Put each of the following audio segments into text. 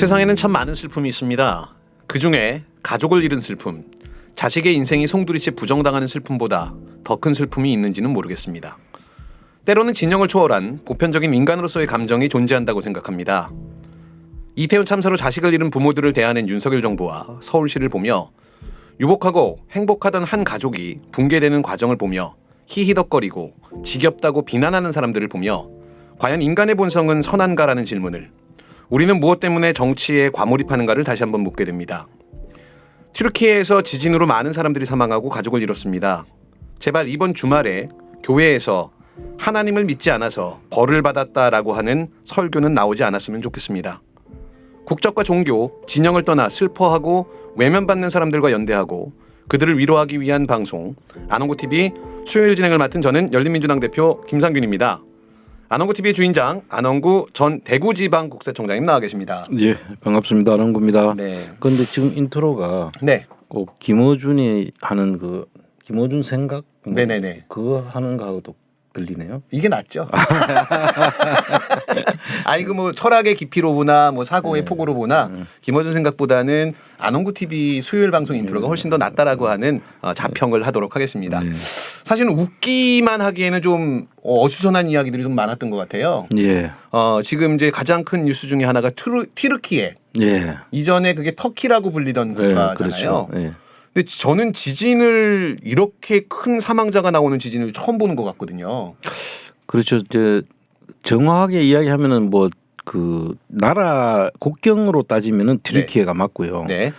세상에는 참 많은 슬픔이 있습니다. 그중에 가족을 잃은 슬픔, 자식의 인생이 송두리째 부정당하는 슬픔보다 더 큰 슬픔이 있는지는 모르겠습니다. 때로는 진영을 초월한 보편적인 인간으로서의 감정이 존재한다고 생각합니다. 이태원 참사로 자식을 잃은 부모들을 대하는 윤석열 정부와 서울시를 보며 유복하고 행복하던 한 가족이 붕괴되는 과정을 보며 히히덕거리고 지겹다고 비난하는 사람들을 보며 과연 인간의 본성은 선한가라는 질문을, 우리는 무엇 때문에 정치에 과몰입하는가를 다시 한번 묻게 됩니다. 튀르키예에서 지진으로 많은 사람들이 사망하고 가족을 잃었습니다. 제발 이번 주말에 교회에서 하나님을 믿지 않아서 벌을 받았다라고 하는 설교는 나오지 않았으면 좋겠습니다. 국적과 종교, 진영을 떠나 슬퍼하고 외면받는 사람들과 연대하고 그들을 위로하기 위한 방송 안원구TV 수요일 진행을 맡은 저는 열린민주당 대표 김상균입니다. 안원구TV의 주인장 안원구 전 대구지방국세청장님 나와 계십니다. 예, 반갑습니다. 안원구입니다. 네. 그런데 지금 인트로가 네. 꼭 김어준이 하는 그 김어준 생각 네네네. 그거 하는 거하고도 들리네요. 이게 낫죠. 아이고 뭐 철학의 깊이로 보나 뭐 사고의 폭으로 보나 김어준 생각보다는 안원구TV 수요일 방송 인트로가 훨씬 더 낫다라고 하는 자평을 하도록 하겠습니다. 사실은 웃기만 하기에는 좀 어수선한 이야기들이 좀 많았던 것 같아요. 예. 지금 이제 가장 큰 뉴스 중에 하나가 튀르키예. 예. 이전에 그게 터키라고 불리던 국가잖아요. 그렇죠. 예. 근데 저는 지진을 이렇게 큰 사망자가 나오는 지진을 처음 보는 것 같거든요. 그렇죠. 이제 정확하게 이야기하면은 뭐 그 나라 국경으로 따지면은 튀르키예가 맞고요. 네.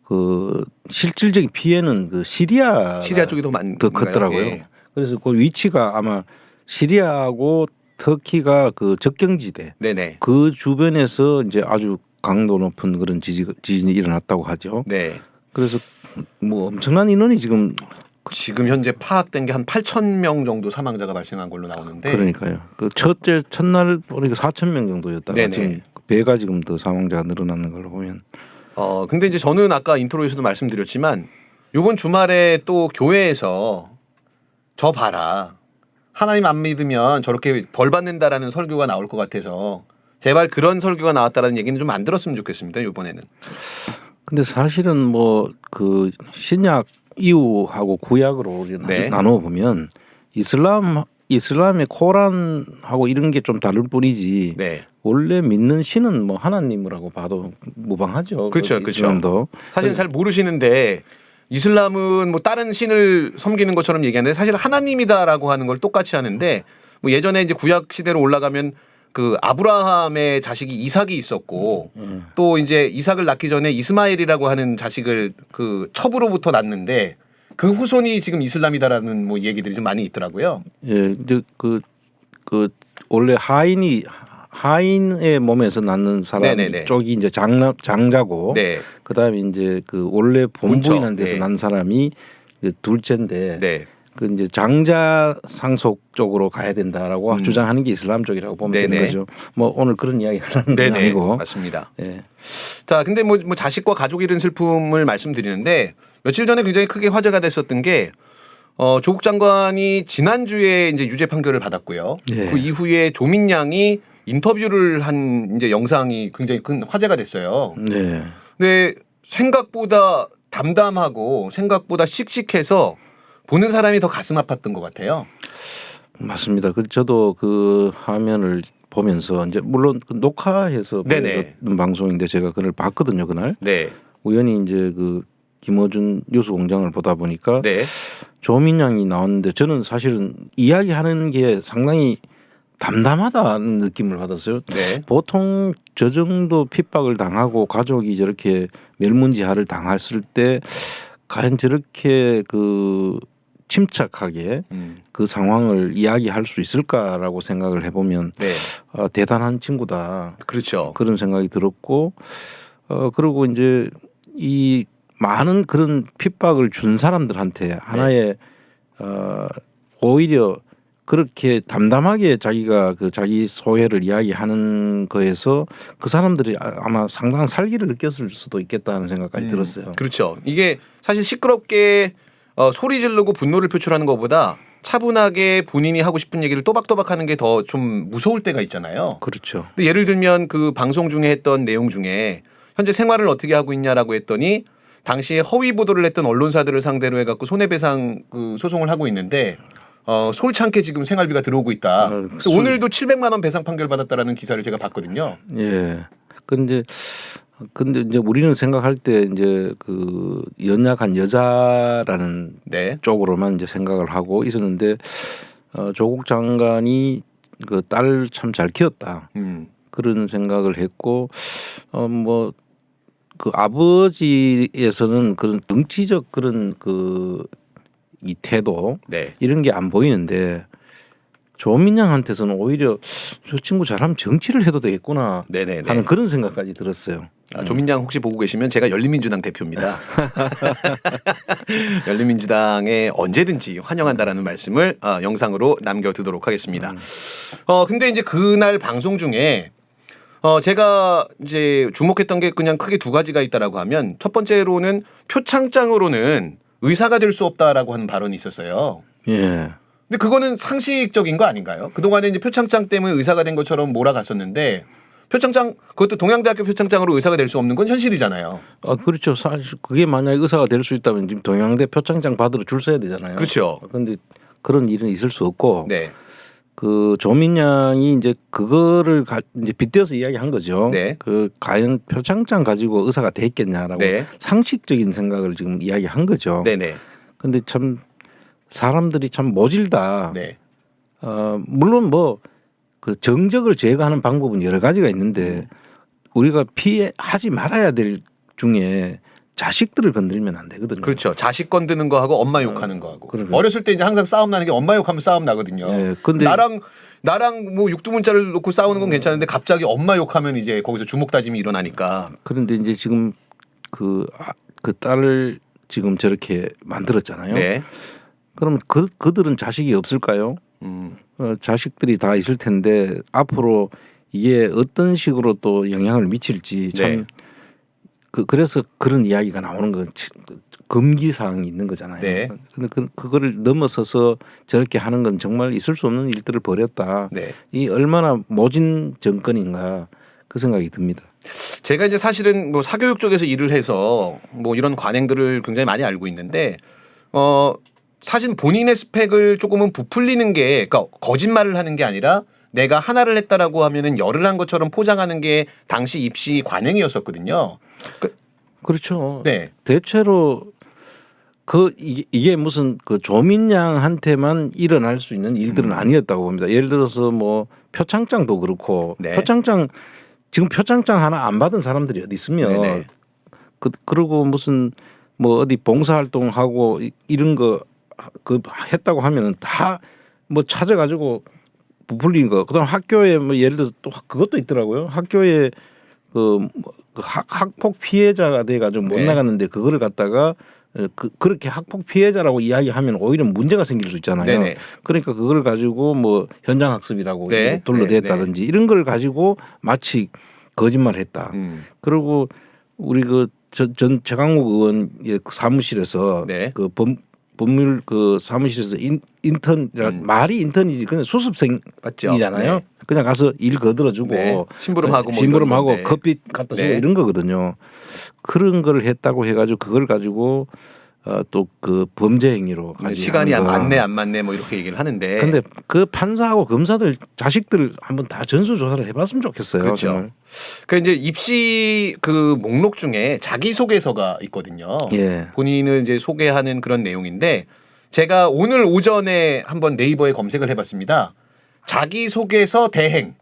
그 실질적인 피해는 그 시리아 쪽이 더 컸더라고요. 예. 그래서 그 위치가 아마 시리아하고 터키가 그 접경지대. 네네. 그 주변에서 이제 아주 강도 높은 그런 지진이 일어났다고 하죠. 네. 그래서 뭐 엄청난 인원이 지금 현재 파악된 게 한 8,000명 정도 사망자가 발생한 걸로 나오는데. 그러니까요. 그 첫날 보니까 4,000명 정도였다가 네네. 지금 배가 지금 더 사망자가 늘어나는 걸로 보면. 근데 이제 저는 아까 인트로에서도 말씀드렸지만 이번 주말에 또 교회에서 저 봐라, 하나님 안 믿으면 저렇게 벌 받는다라는 설교가 나올 것 같아서 제발 그런 설교가 나왔다라는 얘기는 좀 안 들었으면 좋겠습니다. 이번에는. 근데 사실은 뭐 그 신약 이후하고 구약으로 네. 나눠 보면 이슬람의 코란하고 이런 게 좀 다를 뿐이지. 네. 원래 믿는 신은 뭐 하나님이라고 봐도 무방하죠. 그렇죠, 이슬람도. 사실은 잘 모르시는데 이슬람은 뭐 다른 신을 섬기는 것처럼 얘기하는데 사실 하나님이다라고 하는 걸 똑같이 하는데, 뭐 예전에 이제 구약 시대로 올라가면 그 아브라함의 자식이 이삭이 있었고 또 이제 이삭을 낳기 전에 이스마엘이라고 하는 자식을 그 첩으로부터 낳는데 그 후손이 지금 이슬람이다라는 뭐 얘기들이 좀 많이 있더라고요. 예, 이제 그 원래 하인의 몸에서 낳는 사람 네네네. 쪽이 이제 장자고, 네. 그다음에 이제 그 원래 본부인한 데서 네. 난 사람이 둘째인데, 네. 그 이제 장자 상속 쪽으로 가야 된다라고 주장하는 게 이슬람 쪽이라고 보면 네네. 되는 거죠. 뭐 오늘 그런 이야기 하는 건 네네. 아니고. 맞습니다. 예. 자, 근데 뭐 자식과 가족 잃은 슬픔을 말씀드리는데 며칠 전에 굉장히 크게 화제가 됐었던 게 조국 장관이 지난주에 이제 유죄 판결을 받았고요. 예. 그 이후에 조민양이 인터뷰를 한 이제 영상이 굉장히 큰 화제가 됐어요. 네. 근데 생각보다 담담하고 생각보다 씩씩해서 보는 사람이 더 가슴 아팠던 것 같아요. 맞습니다. 저도 그 화면을 보면서 이제 물론 그 녹화해서 네네. 보여줬던 방송인데 제가 그걸 봤거든요, 그날. 네. 우연히 이제 그 김어준 뉴스공장을 보다 보니까 네. 조민양이 나왔는데 저는 사실은 이야기하는 게 상당히 담담하다는 느낌을 받았어요. 네. 보통 저 정도 핍박을 당하고 가족이 저렇게 멸문지하를 당했을 때 과연 저렇게 그 침착하게 그 상황을 이야기할 수 있을까라고 생각을 해보면 네. 대단한 친구다. 그렇죠. 그런 생각이 들었고, 그리고 이제 이 많은 그런 핍박을 준 사람들한테 하나의 오히려 그렇게 담담하게 자기가 그 자기 소회를 이야기하는 거에서 그 사람들이 아마 상당한 살기를 느꼈을 수도 있겠다는 생각까지 들었어요. 그렇죠. 이게 사실 시끄럽게 소리 지르고 분노를 표출하는 것보다 차분하게 본인이 하고 싶은 얘기를 또박또박 하는 게 더 좀 무서울 때가 있잖아요. 그렇죠. 근데 예를 들면 그 방송 중에 했던 내용 중에 현재 생활을 어떻게 하고 있냐라고 했더니 당시에 허위 보도를 했던 언론사들을 상대로 해갖고 손해배상 그 소송을 하고 있는데 솔창게 지금 생활비가 들어오고 있다. 그래서 오늘도 700만 원 배상 판결 받았다라는 기사를 제가 봤거든요. 예. 근데 이제 우리는 생각할 때 이제 그 연약한 여자라는 네. 쪽으로만 이제 생각을 하고 있었는데 조국 장관이 그 딸 참 잘 키웠다. 그런 생각을 했고 뭐 그 아버지에서는 그런 정치적 그런 그 이 태도 네. 이런 게 안 보이는데 조민양한테서는 오히려 저 친구 잘하면 정치를 해도 되겠구나 네네네. 하는 그런 생각까지 들었어요. 조민양 혹시 보고 계시면 제가 열린민주당 대표입니다. 열린민주당에 언제든지 환영한다라는 말씀을 영상으로 남겨두도록 하겠습니다. 근데 이제 그날 방송 중에 제가 이제 주목했던 게 그냥 크게 두 가지가 있다라고 하면 첫 번째로는 표창장으로는 의사가 될 수 없다라고 하는 발언이 있었어요. 예. 근데 그거는 상식적인 거 아닌가요? 그동안에 이제 표창장 때문에 의사가 된 것처럼 몰아갔었는데 표창장 그것도 동양대학교 표창장으로 의사가 될 수 없는 건 현실이잖아요. 그렇죠. 사실 그게 만약에 의사가 될 수 있다면 지금 동양대 표창장 받으러 줄 서야 되잖아요. 그렇죠. 그런데 그런 일은 있을 수 없고 네. 그 조민양이 이제 그거를 이제 빗대어서 이야기한 거죠. 네. 그 과연 표창장 가지고 의사가 됐겠냐라고 네. 상식적인 생각을 지금 이야기한 거죠. 네네. 근데 참 사람들이 참 모질다. 네. 물론 뭐 그 정적을 제거하는 방법은 여러 가지가 있는데 우리가 피하지 말아야 될 중에 자식들을 건들면 안 되거든요. 그렇죠. 자식 건드는 거 하고 엄마 욕하는 거 하고. 그러니까. 어렸을 때 이제 항상 싸움 나는 게 엄마 욕하면 싸움 나거든요. 예, 근데 나랑 뭐 육두문자를 놓고 싸우는 건 괜찮은데 갑자기 엄마 욕하면 이제 거기서 주먹 다짐이 일어나니까. 그런데 이제 지금 그 딸을 지금 저렇게 만들었잖아요. 네. 그러면 그들은 자식이 없을까요? 자식들이 다 있을 텐데 앞으로 이게 어떤 식으로 또 영향을 미칠지 참 네. 그래서 그런 이야기가 나오는 건 금기 사항이 있는 거잖아요. 네. 근데 그거를 넘어서서 저렇게 하는 건 정말 있을 수 없는 일들을 벌였다. 네. 이 얼마나 모진 정권인가 그 생각이 듭니다. 제가 이제 사실은 뭐 사교육 쪽에서 일을 해서 뭐 이런 관행들을 굉장히 많이 알고 있는데 사실 본인의 스펙을 조금은 부풀리는 게 그러니까 거짓말을 하는 게 아니라 내가 하나를 했다라고 하면은 열을 한 것처럼 포장하는 게 당시 입시 관행이었었거든요. 그렇죠. 네. 대체로 이게 무슨 그 조민양한테만 일어날 수 있는 일들은 아니었다고 봅니다. 예를 들어서 뭐 표창장도 그렇고 네. 지금 표창장 하나 안 받은 사람들이 어디 있으면 네네. 그리고 무슨 뭐 어디 봉사활동하고 이런 거 그 했다고 하면은 다 뭐 찾아가지고 부풀린 거. 그다음 학교에 뭐 예를 들어 또 그것도 있더라고요. 학교에 학폭 피해자가 돼가지고 못 네. 나갔는데 그거를 갖다가 그렇게 학폭 피해자라고 이야기하면 오히려 문제가 생길 수 있잖아요. 네네. 그러니까 그걸 가지고 뭐 현장 학습이라고 네. 둘러댔다든지 이런 걸 가지고 마치 거짓말했다. 그리고 우리 전 최강욱 의원의 사무실에서 네. 그 법률 그 사무실에서 인턴 말이 인턴이지 그냥 수습생이잖아요. 맞죠. 네. 그냥 가서 일 거들어주고 네. 심부름하고 뭐 심부름하고 이런 건데. 커피 갖다 주고 네. 이런 거거든요. 그런 걸 했다고 해가지고 그걸 가지고 또 그 범죄 행위로 시간이 안 맞네 뭐 이렇게 얘기를 하는데. 근데 그 판사하고 검사들 자식들 한번 다 전수조사를 해봤으면 좋겠어요. 그렇죠. 정말. 그 이제 입시 그 목록 중에 자기소개서가 있거든요. 예. 본인을 이제 소개하는 그런 내용인데 제가 오늘 오전에 한번 네이버에 검색을 해봤습니다. 자기소개서 대행.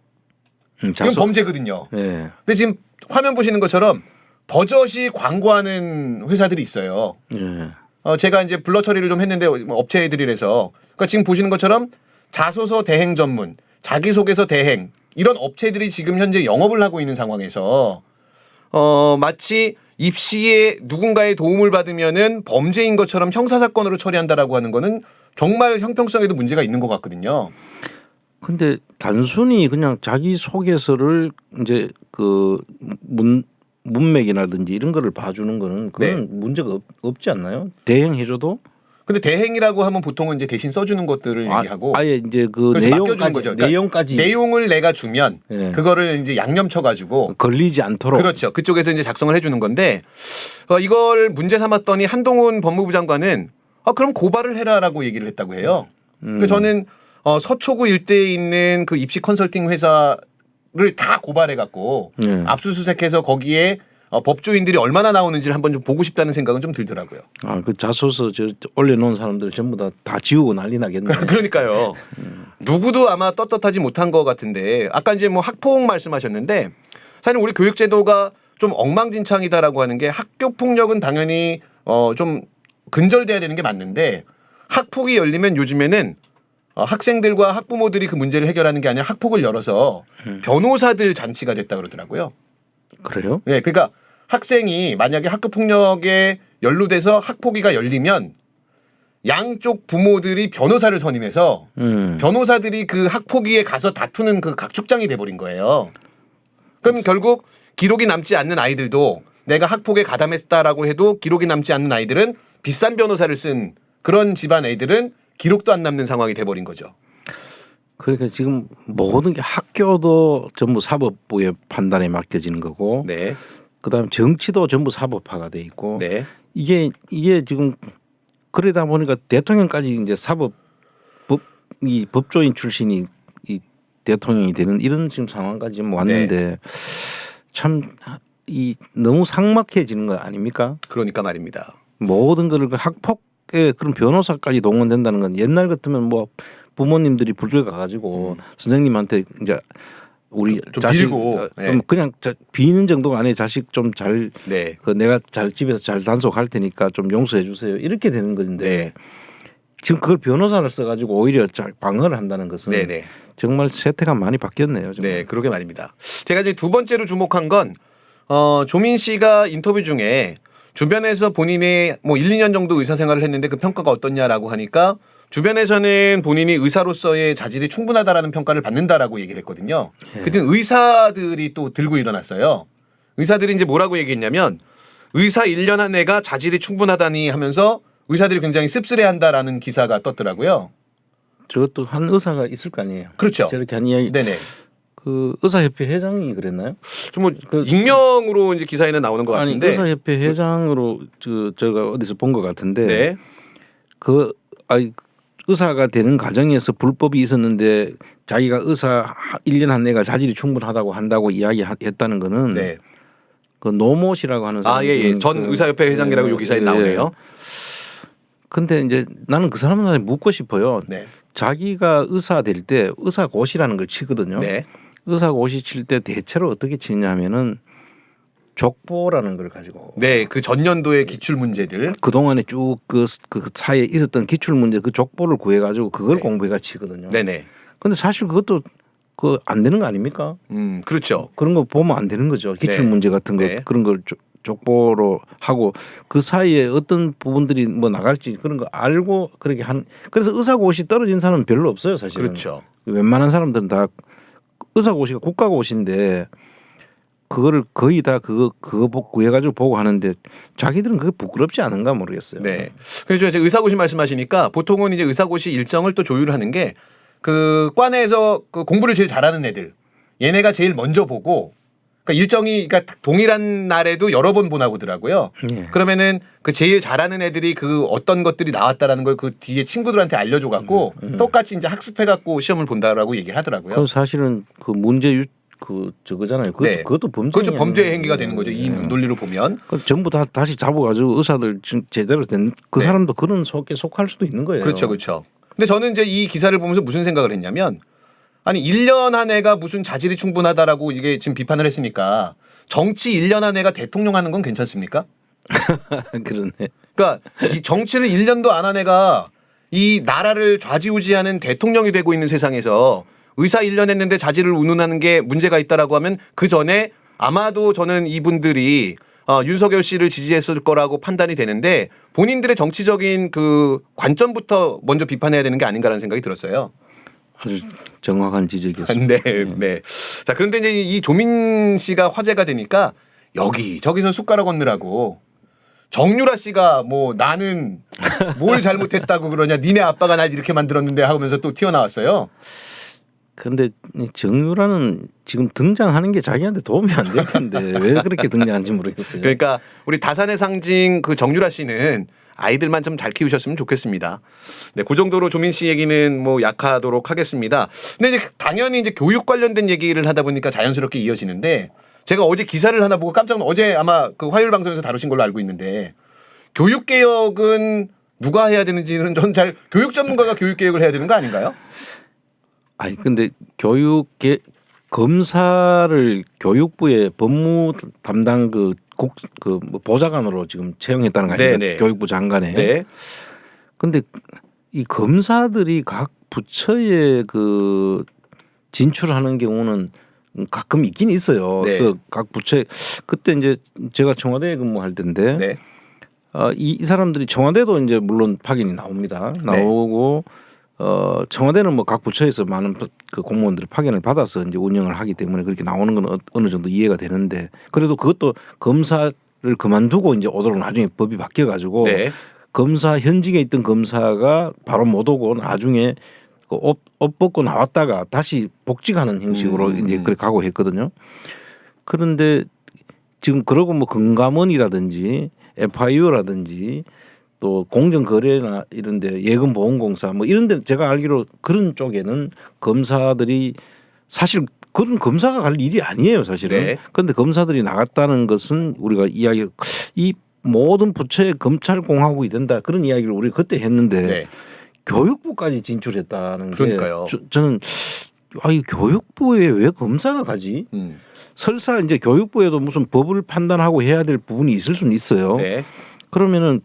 이건 범죄거든요. 예. 근데 지금 화면 보시는 것처럼 버젓이 광고하는 회사들이 있어요. 예. 제가 이제 블러 처리를 좀 했는데 업체들이라서 그러니까 지금 보시는 것처럼 자소서 대행 전문, 자기소개서 대행 이런 업체들이 지금 현재 영업을 하고 있는 상황에서 마치 입시에 누군가의 도움을 받으면은 범죄인 것처럼 형사사건으로 처리한다라고 하는 거는 정말 형평성에도 문제가 있는 것 같거든요. 근데 단순히 그냥 자기소개서를 이제 그 문맥이라든지 이런 거를 봐주는 거는 그건 네. 문제가 없지 않나요? 대행해줘도? 근데 대행이라고 하면 보통은 이제 대신 써주는 것들을 얘기하고 아예 이제 그 그걸 좀 맡겨주는 내용까지 거죠. 그러니까 내용까지 내용을 내가 주면 예. 그거를 이제 양념 쳐가지고 걸리지 않도록 그렇죠. 그쪽에서 이제 작성을 해주는 건데 이걸 문제 삼았더니 한동훈 법무부 장관은 그럼 고발을 해라라고 얘기를 했다고 해요. 그래서 저는 서초구 일대에 있는 그 입시 컨설팅 회사를 다 고발해갖고 예. 압수수색해서 거기에 법조인들이 얼마나 나오는지를 한번 좀 보고 싶다는 생각은 좀 들더라고요. 그 자소서 올려놓은 사람들 전부 다 지우고 난리 나겠네. 그러니까요. 누구도 아마 떳떳하지 못한 것 같은데 아까 이제 뭐 학폭 말씀하셨는데 사실 우리 교육제도가 좀 엉망진창이다라고 하는 게 학교 폭력은 당연히 좀 근절돼야 되는 게 맞는데 학폭이 열리면 요즘에는 학생들과 학부모들이 그 문제를 해결하는 게 아니라 학폭을 열어서 변호사들 잔치가 됐다 그러더라고요. 그래요? 네, 그러니까 학생이 만약에 학교 폭력에 연루돼서 학폭위가 열리면 양쪽 부모들이 변호사를 선임해서 변호사들이 그 학폭위에 가서 다투는 그 각축장이 돼버린 거예요. 그럼 결국 기록이 남지 않는 아이들도 내가 학폭에 가담했다라고 해도 기록이 남지 않는 아이들은 비싼 변호사를 쓴 그런 집안 애들은 기록도 안 남는 상황이 돼버린 거죠. 그러니까 지금 모든 게 학교도 전부 사법부의 판단에 맡겨지는 거고, 네, 그다음 정치도 전부 사법화가 돼 있고, 네, 이게 지금 그러다 보니까 대통령까지 이제 이 법조인 출신이 이 대통령이 되는 이런 지금 상황까지 지금 왔는데 참 이 너무 삭막해지는 거 아닙니까? 그러니까 말입니다. 모든 거를 그 학폭에 그런 변호사까지 동원된다는 건 옛날 같으면 뭐 부모님들이 불려가가지고 선생님한테 이제 우리 좀 자식 빌고, 네. 그냥 비는 정도가 아니에요. 자식 좀 잘 네, 내가 잘 집에서 잘 단속할 테니까 좀 용서해 주세요. 이렇게 되는 건데 네, 지금 그걸 변호사를 써가지고 오히려 잘 방어를 한다는 것은 네, 네. 정말 세태가 많이 바뀌었네요. 정말. 네, 그러게 말입니다. 제가 이제 두 번째로 주목한 건 조민 씨가 인터뷰 중에 주변에서 본인이 뭐 1, 2년 정도 의사 생활을 했는데 그 평가가 어떻냐라고 하니까 주변에서는 본인이 의사로서의 자질이 충분하다라는 평가를 받는다라고 얘기를 했거든요. 그때 의사들이 또 들고 일어났어요. 의사들이 이제 뭐라고 얘기했냐면 의사 1년 한 해가 자질이 충분하다니 하면서 의사들이 굉장히 씁쓸해한다라는 기사가 떴더라고요. 저것도 한 의사가 있을 거 아니에요. 그렇죠. 저렇게 한 이야기. 네네. 그 의사협회 회장이 그랬나요? 좀 뭐 익명으로 이제 기사에는 나오는 것 아니 같은데. 의사협회 회장으로 제가 어디서 본 것 같은데 네. 의사가 되는 과정에서 불법이 있었는데 자기가 의사 1년 한 해가 자질이 충분하다고 한다고 이야기했다는 거는 네. 그 노못이라고 하는 사람 예. 전 의사협회 회장이라고 요 기사에 나오네요. 근데 이제 나는 그 사람한테 묻고 싶어요. 네. 자기가 의사 될 때 의사고시라는 걸 치거든요. 네. 의사고시 칠 때 대체로 어떻게 치냐면은 족보라는 걸 가지고 네, 그 전년도의 기출 문제들. 그 동안에 쭉 그 사이에 있었던 기출 문제 그 족보를 구해 가지고 그걸 네. 공부해가 치거든요. 네네. 근데 사실 그것도 안 되는 거 아닙니까? 그렇죠. 그런 거 보면 안 되는 거죠. 기출 네. 문제 같은 거 네. 그런 걸 족보로 하고 그 사이에 어떤 부분들이 뭐 나갈지 그런 거 알고 그렇게 그래서 의사고시 떨어진 사람은 별로 없어요, 사실은. 그렇죠. 웬만한 사람들은 다 의사고시가 국가고시인데 그거를 거의 다 그거 구해가지고 보고 하는데 자기들은 그게 부끄럽지 않은가 모르겠어요. 네. 그래서 이제 의사고시 말씀하시니까 보통은 이제 의사고시 일정을 또 조율하는 게 그 과내에서 그 공부를 제일 잘하는 애들 얘네가 제일 먼저 보고 그러니까 일정이 그러니까 동일한 날에도 여러 번 보나 보더라고요. 예. 그러면은 그 제일 잘하는 애들이 그 어떤 것들이 나왔다라는 걸 그 뒤에 친구들한테 알려줘 갖고 똑같이 이제 학습해 갖고 시험을 본다라고 얘기를 하더라고요. 그 사실은 그 문제 저거잖아요. 네. 그것도 범죄. 그것도 범죄 행위가 되는 거죠. 이 논리로 보면. 전부 다 다시 잡아가지고 의사들 제대로 된 그 네. 사람도 그런 속에 속할 수도 있는 거예요. 그렇죠, 그렇죠. 근데 저는 이제 이 기사를 보면서 무슨 생각을 했냐면 아니 1년 한 해가 무슨 자질이 충분하다라고 이게 지금 비판을 했으니까 정치 1년 한 해가 대통령 하는 건 괜찮습니까? 그러네. 그러니까 이 정치를 1년도 안 한 애가 이 나라를 좌지우지하는 대통령이 되고 있는 세상에서 의사 1년 했는데 자질을 운운하는 게 문제가 있다라고 하면 그 전에 아마도 저는 이분들이 윤석열 씨를 지지했을 거라고 판단이 되는데 본인들의 정치적인 그 관점부터 먼저 비판해야 되는 게 아닌가라는 생각이 들었어요. 아주 정확한 지적이었습니다. 네, 네. 자, 그런데 이제 이 조민 씨가 화제가 되니까 여기 저기서 숟가락 얹느라고 정유라 씨가 뭐 나는 뭘 잘못했다고 그러냐, 니네 아빠가 날 이렇게 만들었는데 하면서 또 튀어나왔어요. 근데 정유라는 지금 등장하는 게 자기한테 도움이 안 될 텐데 왜 그렇게 등장하는지 모르겠어요. 그러니까 우리 다산의 상징 그 정유라 씨는 아이들만 좀 잘 키우셨으면 좋겠습니다. 네, 그 정도로 조민 씨 얘기는 뭐 약하도록 하겠습니다. 근데 이제 당연히 이제 교육 관련된 얘기를 하다 보니까 자연스럽게 이어지는데, 제가 어제 기사를 하나 보고 어제 아마 그 화요일 방송에서 다루신 걸로 알고 있는데, 교육 개혁은 누가 해야 되는지는 전 잘, 교육 전문가가 교육 개혁을 해야 되는 거 아닌가요? 아니 근데 검사를 교육부의 법무 담당 뭐 보좌관으로 지금 채용했다는 거 아닙니까? 네네. 교육부 장관에. 네. 근데 이 검사들이 각 부처에 그 진출하는 경우는 가끔 있긴 있어요. 네. 그 각 부처에 그때 이제 제가 청와대에 근무할 때인데 네. 이 사람들이 청와대도 이제 물론 파견이 나옵니다. 나오고 청와대는 뭐 각 부처에서 많은 그 공무원들이 파견을 받아서 이제 운영을 하기 때문에 그렇게 나오는 건 어느 정도 이해가 되는데, 그래도 그것도 검사를 그만두고 이제 오도록 나중에 법이 바뀌어 가지고 네. 검사 현직에 있던 검사가 바로 못 오고 나중에 그 옷 벗고 나왔다가 다시 복직하는 형식으로 이제 그렇게 가고 했거든요. 그런데 지금 그러고 뭐 금감원이라든지 FIU라든지 또 공정거래나 이런데 예금보험공사 뭐 이런데 제가 알기로 그런 쪽에는 검사들이 사실 그런 검사가 갈 일이 아니에요 사실은. 네. 그런데 검사들이 나갔다는 것은 우리가 이 모든 부처에 검찰공화국이 된다 그런 이야기를 우리가 그때 했는데 네. 교육부까지 진출했다는 그러니까요. 게 저는 이 교육부에 왜 검사가 가지? 설사 이제 교육부에도 무슨 법을 판단하고 해야 될 부분이 있을 수는 있어요. 네. 그러면은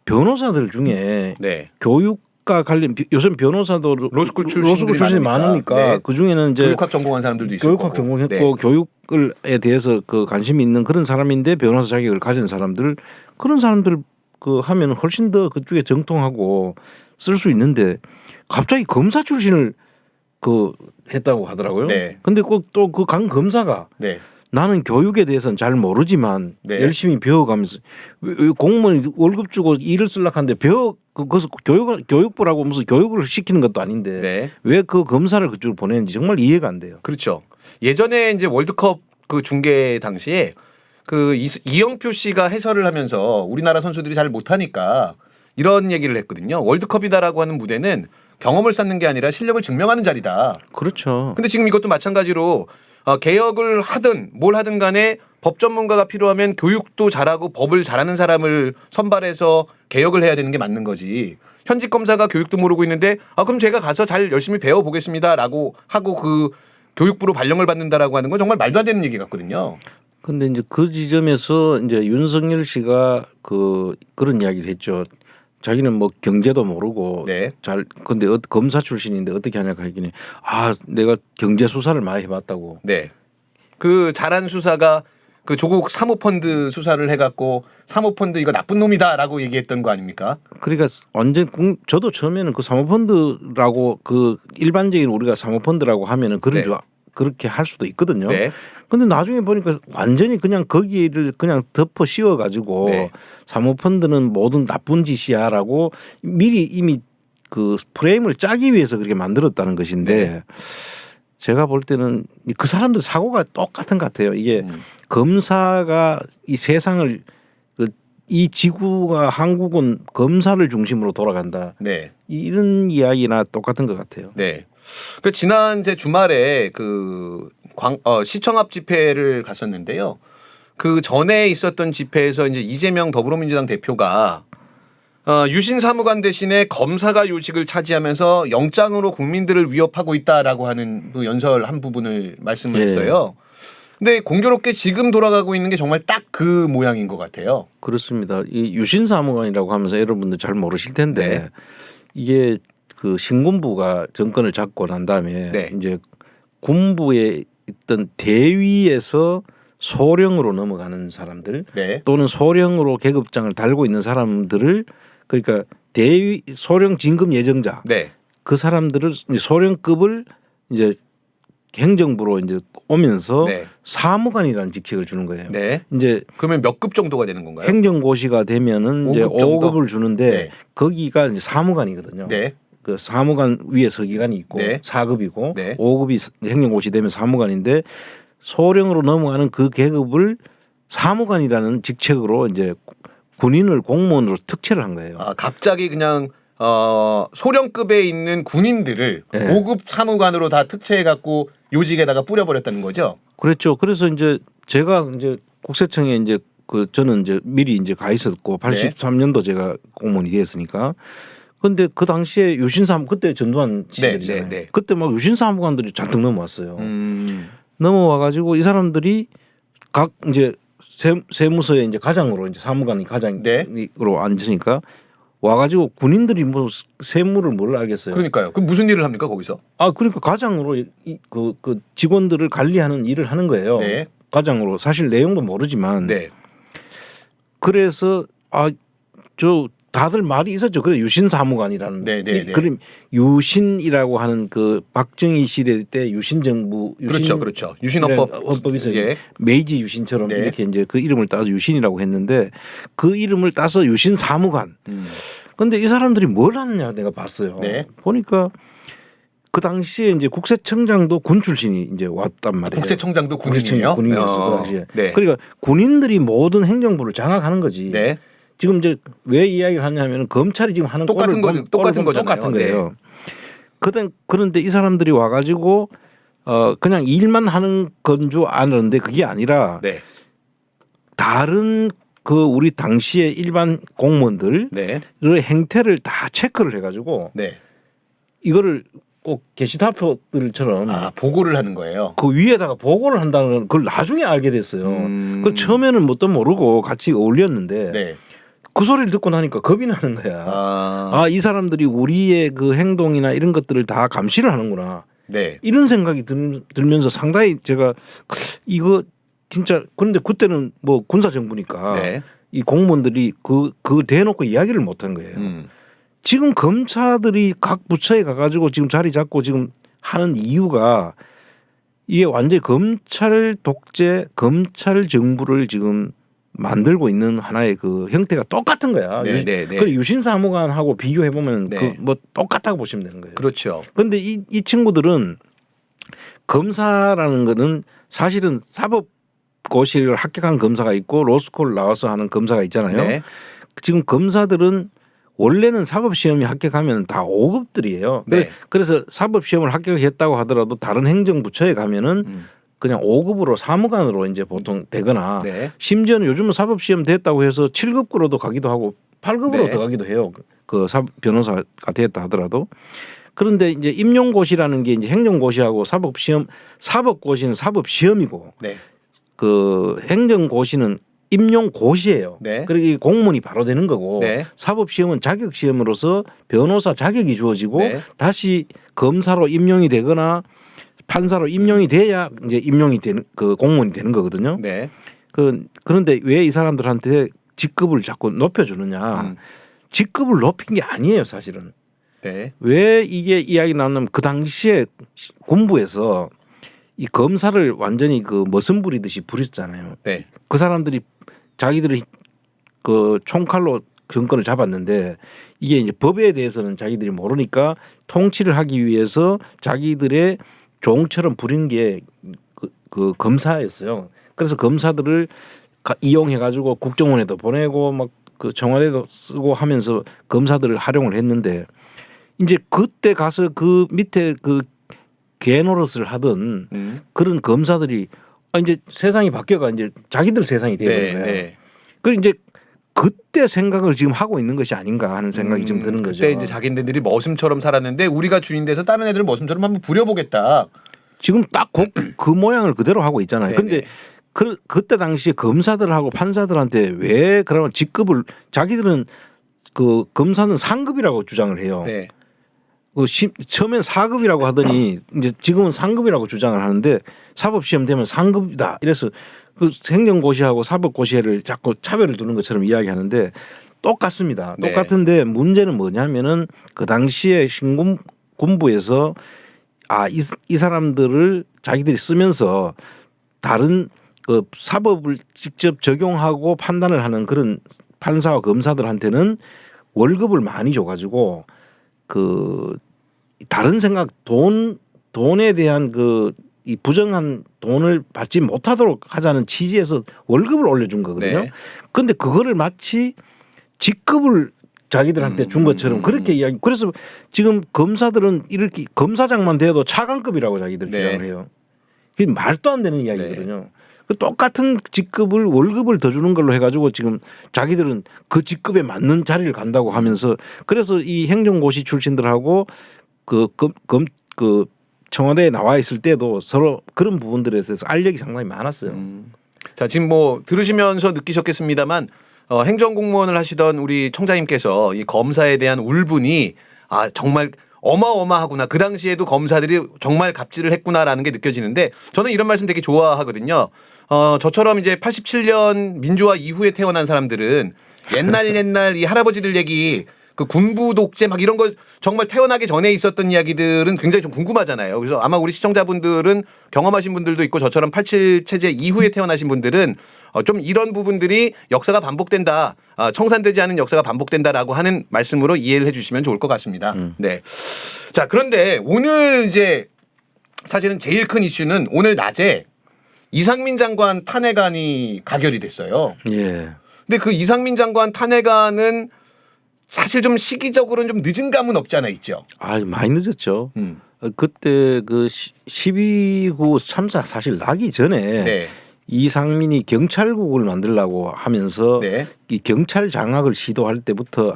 변호사들 중에 네. 교육과 관련 요즘 변호사도 로스쿨 출신이 많으니까 네. 그 중에는 이제 교육학 전공한 사람들도 있을 교육학 거고. 전공했고 네. 교육에 대해서 그 관심이 있는 그런 사람인데 변호사 자격을 가진 사람들 그런 사람들 그 하면 훨씬 더 그쪽에 정통하고 쓸 수 있는데 갑자기 검사 출신을 그 했다고 하더라고요. 네. 근데 꼭 또 그 강 검사가 네. 나는 교육에 대해서는 잘 모르지만 네. 열심히 배워가면서 왜 공무원이 월급 주고 일을 쓰려고 하는데 그것을 교육부라고 무슨 교육을 시키는 것도 아닌데 네. 왜 그 검사를 그쪽으로 보내는지 정말 이해가 안 돼요. 그렇죠. 예전에 이제 월드컵 그 중계 당시에 그 이영표 씨가 해설을 하면서 우리나라 선수들이 잘 못하니까 이런 얘기를 했거든요. 월드컵이다라고 하는 무대는 경험을 쌓는 게 아니라 실력을 증명하는 자리다. 그렇죠. 근데 지금 이것도 마찬가지로 개혁을 하든 뭘 하든 간에 법 전문가가 필요하면 교육도 잘하고 법을 잘하는 사람을 선발해서 개혁을 해야 되는 게 맞는 거지. 현직 검사가 교육도 모르고 있는데 그럼 제가 가서 잘 열심히 배워보겠습니다라고 하고 그 교육부로 발령을 받는다라고 하는 건 정말 말도 안 되는 얘기 같거든요. 근데 이제 그 지점에서 이제 윤석열 씨가 그런 이야기를 했죠. 자기는 뭐 경제도 모르고 네. 근데 검사 출신인데 어떻게 하냐고 하길래 내가 경제 수사를 많이 해봤다고. 네. 그 잘한 수사가 그 조국 사모펀드 수사를 해갖고 사모펀드 이거 나쁜 놈이다라고 얘기했던 거 아닙니까? 그러니까 완전 저도 처음에는 그 사모펀드라고 그 일반적인 우리가 사모펀드라고 하면은 네. 그렇게 할 수도 있거든요. 네. 근데 나중에 보니까 완전히 그냥 거기를 그냥 덮어 씌워 가지고 네. 사모펀드는 모든 나쁜 짓이야라고 미리 이미 그 프레임을 짜기 위해서 그렇게 만들었다는 것인데 네. 제가 볼 때는 그 사람들 사고가 똑같은 것 같아요. 이게 검사가 이 세상을 이 지구가 한국은 검사를 중심으로 돌아간다. 네. 이런 이야기나 똑같은 것 같아요. 네. 그 지난 이제 주말에 그 시청 앞 집회를 갔었는데요. 그 전에 있었던 집회에서 이제 이재명 더불어민주당 대표가 유신 사무관 대신에 검사가 요직을 차지하면서 영장으로 국민들을 위협하고 있다라고 하는 그 연설 한 부분을 말씀을 했어요. 근데 공교롭게 지금 돌아가고 있는 게 정말 딱 그 모양인 것 같아요. 그렇습니다. 이 유신 사무관이라고 하면서 여러분들 잘 모르실 텐데 네. 이게 그 신군부가 정권을 잡고 난 다음에 네. 이제 군부에 있던 대위에서 소령으로 넘어가는 사람들 네. 또는 소령으로 계급장을 달고 있는 사람들을 그러니까 대위 소령 진급 예정자 네. 그 사람들을 소령급을 이제 행정부로 이제 오면서 네. 사무관이라는 직책을 주는 거예요. 네. 이제 그러면 몇 급 정도가 되는 건가요? 행정고시가 되면은 이제 5급 정도? 5급을 주는데 네. 거기가 이제 사무관이거든요. 네. 그 사무관 위에 서기관이 있고 네. 4급이고 네. 5급이 행정고시 되면 사무관인데 소령으로 넘어가는 그 계급을 사무관이라는 직책으로 이제 군인을 공무원으로 특채를 한 거예요. 아, 갑자기 그냥 소령급에 있는 군인들을 네. 5급 사무관으로 다 특채해 갖고 요직에다가 뿌려버렸다는 거죠. 그렇죠. 그래서 이제 제가 이제 국세청에 이제 그 저는 이제 미리 이제 가 있었고 83년도 제가 공무원이 됐으니까. 근데 그 당시에 유신사무 그때 전두환 시절이잖아요. 네. 그때 막 유신사무관들이 잔뜩 넘어왔어요. 넘어와 가지고 이 사람들이 각 이제 세무서에 이제 가장으로 이제 사무관이 가장으로 네. 앉으니까 와가지고 군인들이 뭐 세무를 뭘 알겠어요. 그러니까요. 그럼 무슨 일을 합니까 거기서? 아 그러니까 가장으로 그 직원들을 관리하는 일을 하는 거예요. 네. 가장으로 사실 내용도 모르지만. 네. 그래서 저 다들 말이 있었죠. 그래 유신 사무관이라는. 네. 그럼 유신이라고 하는 그 박정희 시대 때 유신 정부. 그렇죠. 유신헌법이 있어요. 예. 메이지 유신처럼 네. 이렇게 이제 그 이름을 따서 유신이라고 했는데 그 이름을 따서 유신 사무관. 근데 이 사람들이 뭘 하느냐 내가 봤어요. 네. 보니까 그 당시에 이제 국세청장도 군 출신이 이제 왔단 말이에요. 국세청장도 군인이에요. 군인이었어 그 당시에. 네. 그러니까 군인들이 모든 행정부를 장악하는 거지. 네. 지금 이제 왜 이야기를 하냐면 검찰이 지금 하는 똑같은 꼴을 똑같은 보면 거잖아요. 똑같은 거예요. 그런데 이 사람들이 와가지고 그냥 일만 하는 건 줄 아는데 그게 아니라 네. 다른 그 우리 당시의 일반 공무원들의 네. 행태를 다 체크를 해가지고 네. 이거를 꼭 게시타표들처럼 보고를 하는 거예요. 그 위에다가 보고를 한다는 걸 나중에 알게 됐어요. 그 처음에는 뭣도 모르고 같이 어울렸는데 네. 그 소리를 듣고 나니까 겁이 나는 거야. 이 사람들이 우리의 그 행동이나 이런 것들을 다 감시를 하는구나. 네. 이런 생각이 들면서 상당히 제가 이거 진짜 그런데 그때는 뭐 군사 정부니까 네. 이 공무원들이 그 대놓고 이야기를 못한 거예요. 지금 검사들이 각 부처에 가가지고 지금 자리 잡고 지금 하는 이유가 이게 완전히 검찰 독재, 검찰 정부를 지금 만들고 있는 하나의 그 형태가 똑같은 거야. 네. 그 유신사무관하고 비교해 보면 네. 그 뭐 똑같다고 보시면 되는 거예요. 그렇죠. 그런데 이 친구들은 검사라는 거는 사실은 사법고시를 합격한 검사가 있고 로스쿨 나와서 하는 검사가 있잖아요. 네. 지금 검사들은 원래는 사법시험이 합격하면 다 5급들이에요. 네. 그래서 사법시험을 합격했다고 하더라도 다른 행정부처에 가면은 그냥 5급으로 사무관으로 이제 보통 되거나 네. 심지어는 요즘은 사법시험 됐다고 해서 7급으로도 가기도 하고 8급으로 네. 더 가기도 해요. 그 변호사가 됐다 하더라도. 그런데 이제 임용고시라는 게 이제 행정고시하고 사법고시는 사법시험이고 네. 그 행정고시는 임용고시예요. 네. 그러기 공무원이 바로 되는 거고 네. 사법시험은 자격시험으로서 변호사 자격이 주어지고 네. 다시 검사로 임용이 되거나 판사로 임용이 돼야 이제 임용이 되는 그 공무원이 되는 거거든요. 네. 그런데 왜 이 사람들한테 직급을 자꾸 높여주느냐? 직급을 높인 게 아니에요, 사실은. 네. 왜 이게 이야기 나오냐면 그 당시에 군부에서 이 검사를 완전히 그 머슴 부리듯이 부렸잖아요. 네. 그 사람들이 자기들이 그 총칼로 정권을 잡았는데 이게 이제 법에 대해서는 자기들이 모르니까 통치를 하기 위해서 자기들의 종처럼 부린 게 그 검사였어요. 그래서 검사들을 이용해 가지고 국정원에도 보내고 막 그 청와대도 쓰고 하면서 검사들을 활용을 했는데 이제 그때 가서 그 밑에 그 개노릇을 하던 그런 검사들이 이제 세상이 바뀌어가 이제 자기들 세상이 되는 거예요. 네. 그 이제 그때 생각을 지금 하고 있는 것이 아닌가 하는 생각이 좀 드는 거죠. 그때 이제 자기네들이 머슴처럼 살았는데 우리가 주인 돼서 다른 애들을 머슴처럼 한번 부려보겠다. 지금 딱 그 모양을 그대로 하고 있잖아요. 네네. 그런데 그때 당시에 검사들하고 판사들한테 왜 그러면 직급을 자기들은 그 검사는 상급이라고 주장을 해요. 네. 처음엔 4급이라고 하더니 이제 지금은 상급이라고 주장을 하는데 사법시험 되면 상급이다. 이래서 그 행정고시하고 사법고시를 자꾸 차별을 두는 것처럼 이야기하는데 똑같습니다. 똑같은데 문제는 뭐냐면은 그 당시에 신군부에서 이 사람들을 자기들이 쓰면서 다른 그 사법을 직접 적용하고 판단을 하는 그런 판사와 검사들한테는 월급을 많이 줘가지고 그 다른 생각 돈에 대한 이 부정한 돈을 받지 못하도록 하자는 취지에서 월급을 올려준 거거든요. 네. 그런데 그거를 마치 직급을 자기들한테 준 것처럼 그렇게 이야기. 그래서 지금 검사들은 이렇게 검사장만 돼도 차관급이라고 자기들 네. 주장을 해요. 그게 말도 안 되는 이야기거든요. 그 똑같은 직급을 월급을 더 주는 걸로 해가지고 지금 자기들은 그 직급에 맞는 자리를 간다고 하면서 그래서 이 행정고시 출신들하고 그 청와대에 나와 있을 때도 서로 그런 부분들에 대해서 알력이 상당히 많았어요. 자, 지금 뭐 들으시면서 느끼셨겠습니다만 행정공무원을 하시던 우리 청자님께서 이 검사에 대한 울분이 정말 어마어마하구나. 그 당시에도 검사들이 정말 갑질을 했구나라는 게 느껴지는데 저는 이런 말씀 되게 좋아하거든요. 저처럼 이제 87년 민주화 이후에 태어난 사람들은 옛날 이 할아버지들 얘기 그 군부 독재 막 이런 거 정말 태어나기 전에 있었던 이야기들은 굉장히 좀 궁금하잖아요. 그래서 아마 우리 시청자분들은 경험하신 분들도 있고 저처럼 87 체제 이후에 태어나신 분들은 좀 이런 부분들이 역사가 반복된다. 청산되지 않은 역사가 반복된다라고 하는 말씀으로 이해를 해 주시면 좋을 것 같습니다. 네. 자, 그런데 오늘 이제 사실은 제일 큰 이슈는 오늘 낮에 이상민 장관 탄핵안이 가결이 됐어요. 예. 근데 그 이상민 장관 탄핵안은 사실 좀 시기적으로는 좀 늦은 감은 없지 않아 있죠. 많이 늦었죠. 그때 그 12구 참사 사실 나기 전에 네. 이상민이 경찰국을 만들려고 하면서 네. 이 경찰 장악을 시도할 때부터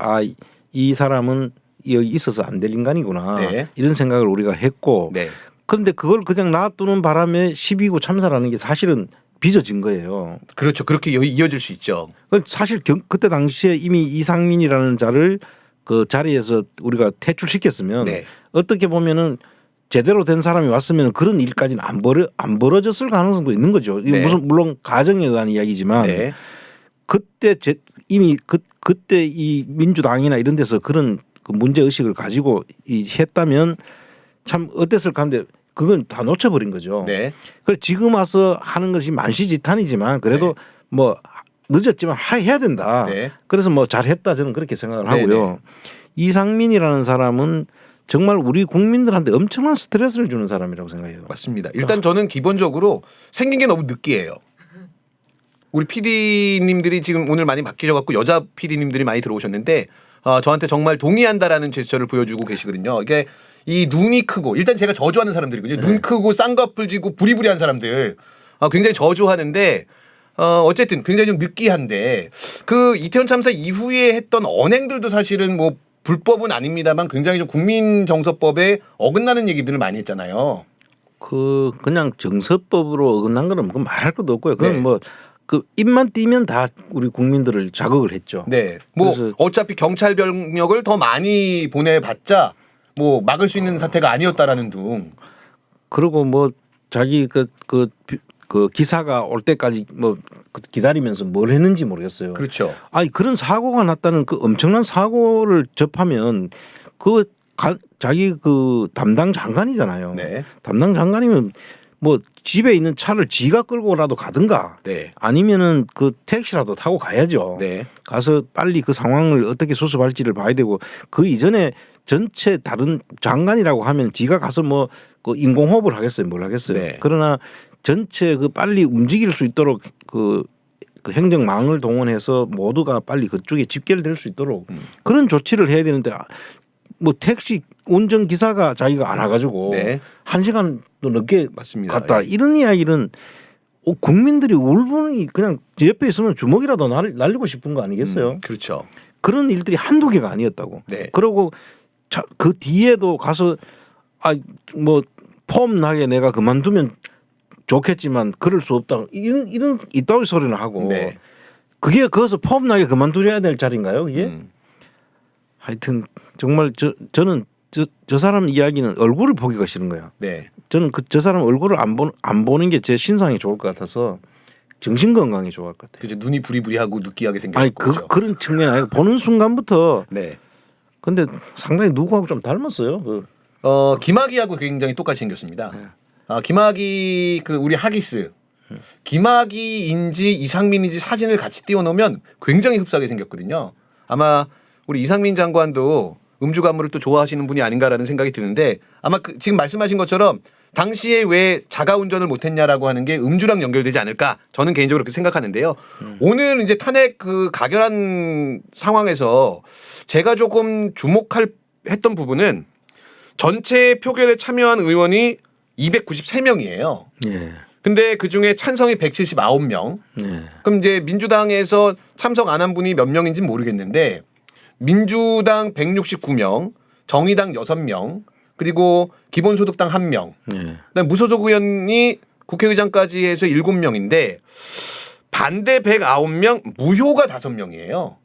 이 사람은 여기 있어서 안 될 인간이구나 네. 이런 생각을 우리가 했고 네. 그런데 그걸 그냥 놔두는 바람에 12구 참사라는 게 사실은 빚어진 거예요. 그렇죠. 그렇게 이어질 수 있죠. 사실 그때 당시에 이미 이상민이라는 자를 그 자리에서 우리가 퇴출시켰으면 네. 어떻게 보면은 제대로 된 사람이 왔으면 그런 일까지는 안 벌어졌을 가능성도 있는 거죠. 네. 물론 가정에 의한 이야기지만 네. 그때 이미 그때 이 민주당이나 이런 데서 그런 그 문제 의식을 가지고 했다면 참 어땠을까 하는데 그건 다 놓쳐버린 거죠. 네. 그래서 지금 와서 하는 것이 만시지탄이지만 그래도 뭐 늦었지만 해야 된다. 네. 그래서 뭐 잘했다 저는 그렇게 생각을 네, 하고요. 이상민이라는 사람은 정말 우리 국민들한테 엄청난 스트레스를 주는 사람이라고 생각해요. 맞습니다. 일단 저는 기본적으로 생긴 게 너무 느끼해요. 우리 PD님들이 지금 오늘 많이 바뀌셔갖고 여자 PD님들이 많이 들어오셨는데 저한테 정말 동의한다라는 제스처를 보여주고 계시거든요. 이게 이 눈이 크고 일단 제가 저주하는 사람들이거든요. 눈 크고 쌍꺼풀 지고 부리부리한 사람들 굉장히 저주하는데 어쨌든 굉장히 좀 느끼한데 그 이태원 참사 이후에 했던 언행들도 사실은 뭐 불법은 아닙니다만 굉장히 좀 국민정서법에 어긋나는 얘기들을 많이 했잖아요. 그냥 정서법으로 어긋난 거는 뭐 말할 것도 없고요. 그건 네. 뭐 그 입만 띄면 다 우리 국민들을 자극을 했죠. 네. 뭐 그래서 어차피 경찰 병력을 더 많이 보내봤자 뭐 막을 수 있는 사태가 아니었다라는 둥. 그리고 뭐 자기 그 기사가 올 때까지 뭐 기다리면서 뭘 했는지 모르겠어요. 그렇죠. 그런 사고가 났다는 그 엄청난 사고를 접하면 자기 그 담당 장관이잖아요. 네. 담당 장관이면 뭐 집에 있는 차를 지가 끌고라도 가든가 네. 아니면은 그 택시라도 타고 가야죠. 네. 가서 빨리 그 상황을 어떻게 수습할지를 봐야 되고 그 이전에 전체 다른 장관이라고 하면 지가 가서 뭐 그 인공호흡을 하겠어요, 뭘 하겠어요. 네. 그러나 전체 그 빨리 움직일 수 있도록 그 행정망을 동원해서 모두가 빨리 그쪽에 집결될 수 있도록 그런 조치를 해야 되는데 뭐 택시 운전 기사가 자기가 안 와가지고 네. 1시간도 늦게 맞습니다. 갔다 예. 이런 이야기는 국민들이 울분이 그냥 옆에 있으면 주먹이라도 날리고 싶은 거 아니겠어요? 그렇죠. 그런 일들이 한두 개가 아니었다고. 네. 그리고 그 뒤에도 가서 뭐 폼 나게 내가 그만두면 좋겠지만 그럴 수 없다. 이런 이따위 소리는 하고 네. 그게 거기서 폼 나게 그만두려야 될 자리인가요? 그게? 하여튼 정말 저는 저 사람 이야기는 얼굴을 보기가 싫은 거야. 네. 저는 저 사람 얼굴을 안 보는 게 제 신상이 좋을 것 같아서 정신 건강에 좋을 것 같아요. 그죠. 눈이 부리부리하고 느끼하게 생겼죠. 그런 측면 아니고 보는 순간부터. 네. 근데 상당히 누구하고 좀 닮았어요. 김학의하고 굉장히 똑같이 생겼습니다. 김학의 그 우리 하기스 김학의인지 이상민인지 사진을 같이 띄워놓으면 굉장히 흡사하게 생겼거든요. 아마 우리 이상민 장관도 음주 가무를 또 좋아하시는 분이 아닌가라는 생각이 드는데 아마 지금 말씀하신 것처럼 당시에 왜 자가 운전을 못했냐라고 하는 게 음주랑 연결되지 않을까 저는 개인적으로 그렇게 생각하는데요. 오늘 이제 탄핵 그 가결한 상황에서 제가 조금 했던 부분은 전체 표결에 참여한 의원이 293명이에요. 예. 근데 그 중에 찬성이 179명. 예. 그럼 이제 민주당에서 참석 안 한 분이 몇 명인지 모르겠는데 민주당 169명, 정의당 6명, 그리고 기본소득당 1명. 예. 그다음에 무소속 의원이 국회의장까지 해서 7명인데 반대 109명, 무효가 5명이에요.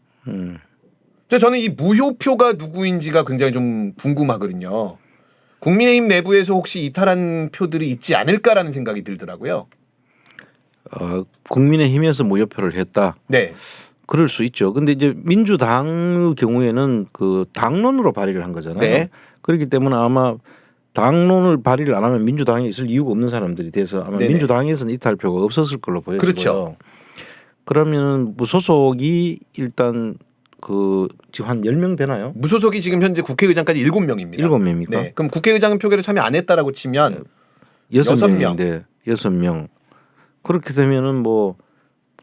그래서 저는 이 무효표가 누구인지가 굉장히 좀 궁금하거든요. 국민의힘 내부에서 혹시 이탈한 표들이 있지 않을까라는 생각이 들더라고요. 국민의힘에서 무효표를 했다. 네. 그럴 수 있죠. 근데 이제 민주당의 경우에는 그 당론으로 발의를 한 거잖아요. 네. 그렇기 때문에 아마 당론을 발의를 안 하면 민주당에 있을 이유가 없는 사람들이 돼서 아마 네네. 민주당에서는 이탈표가 없었을 걸로 보여지고요. 그렇죠. 그러면 무소속이 일단 그 지금 한 10명 되나요? 무소속이 지금 현재 국회의장까지 7명입니다. 7명입니까? 네. 그럼 국회의장은 표결에 참여 안 했다라고 치면 6명인데 6명. 그렇게 되면은 뭐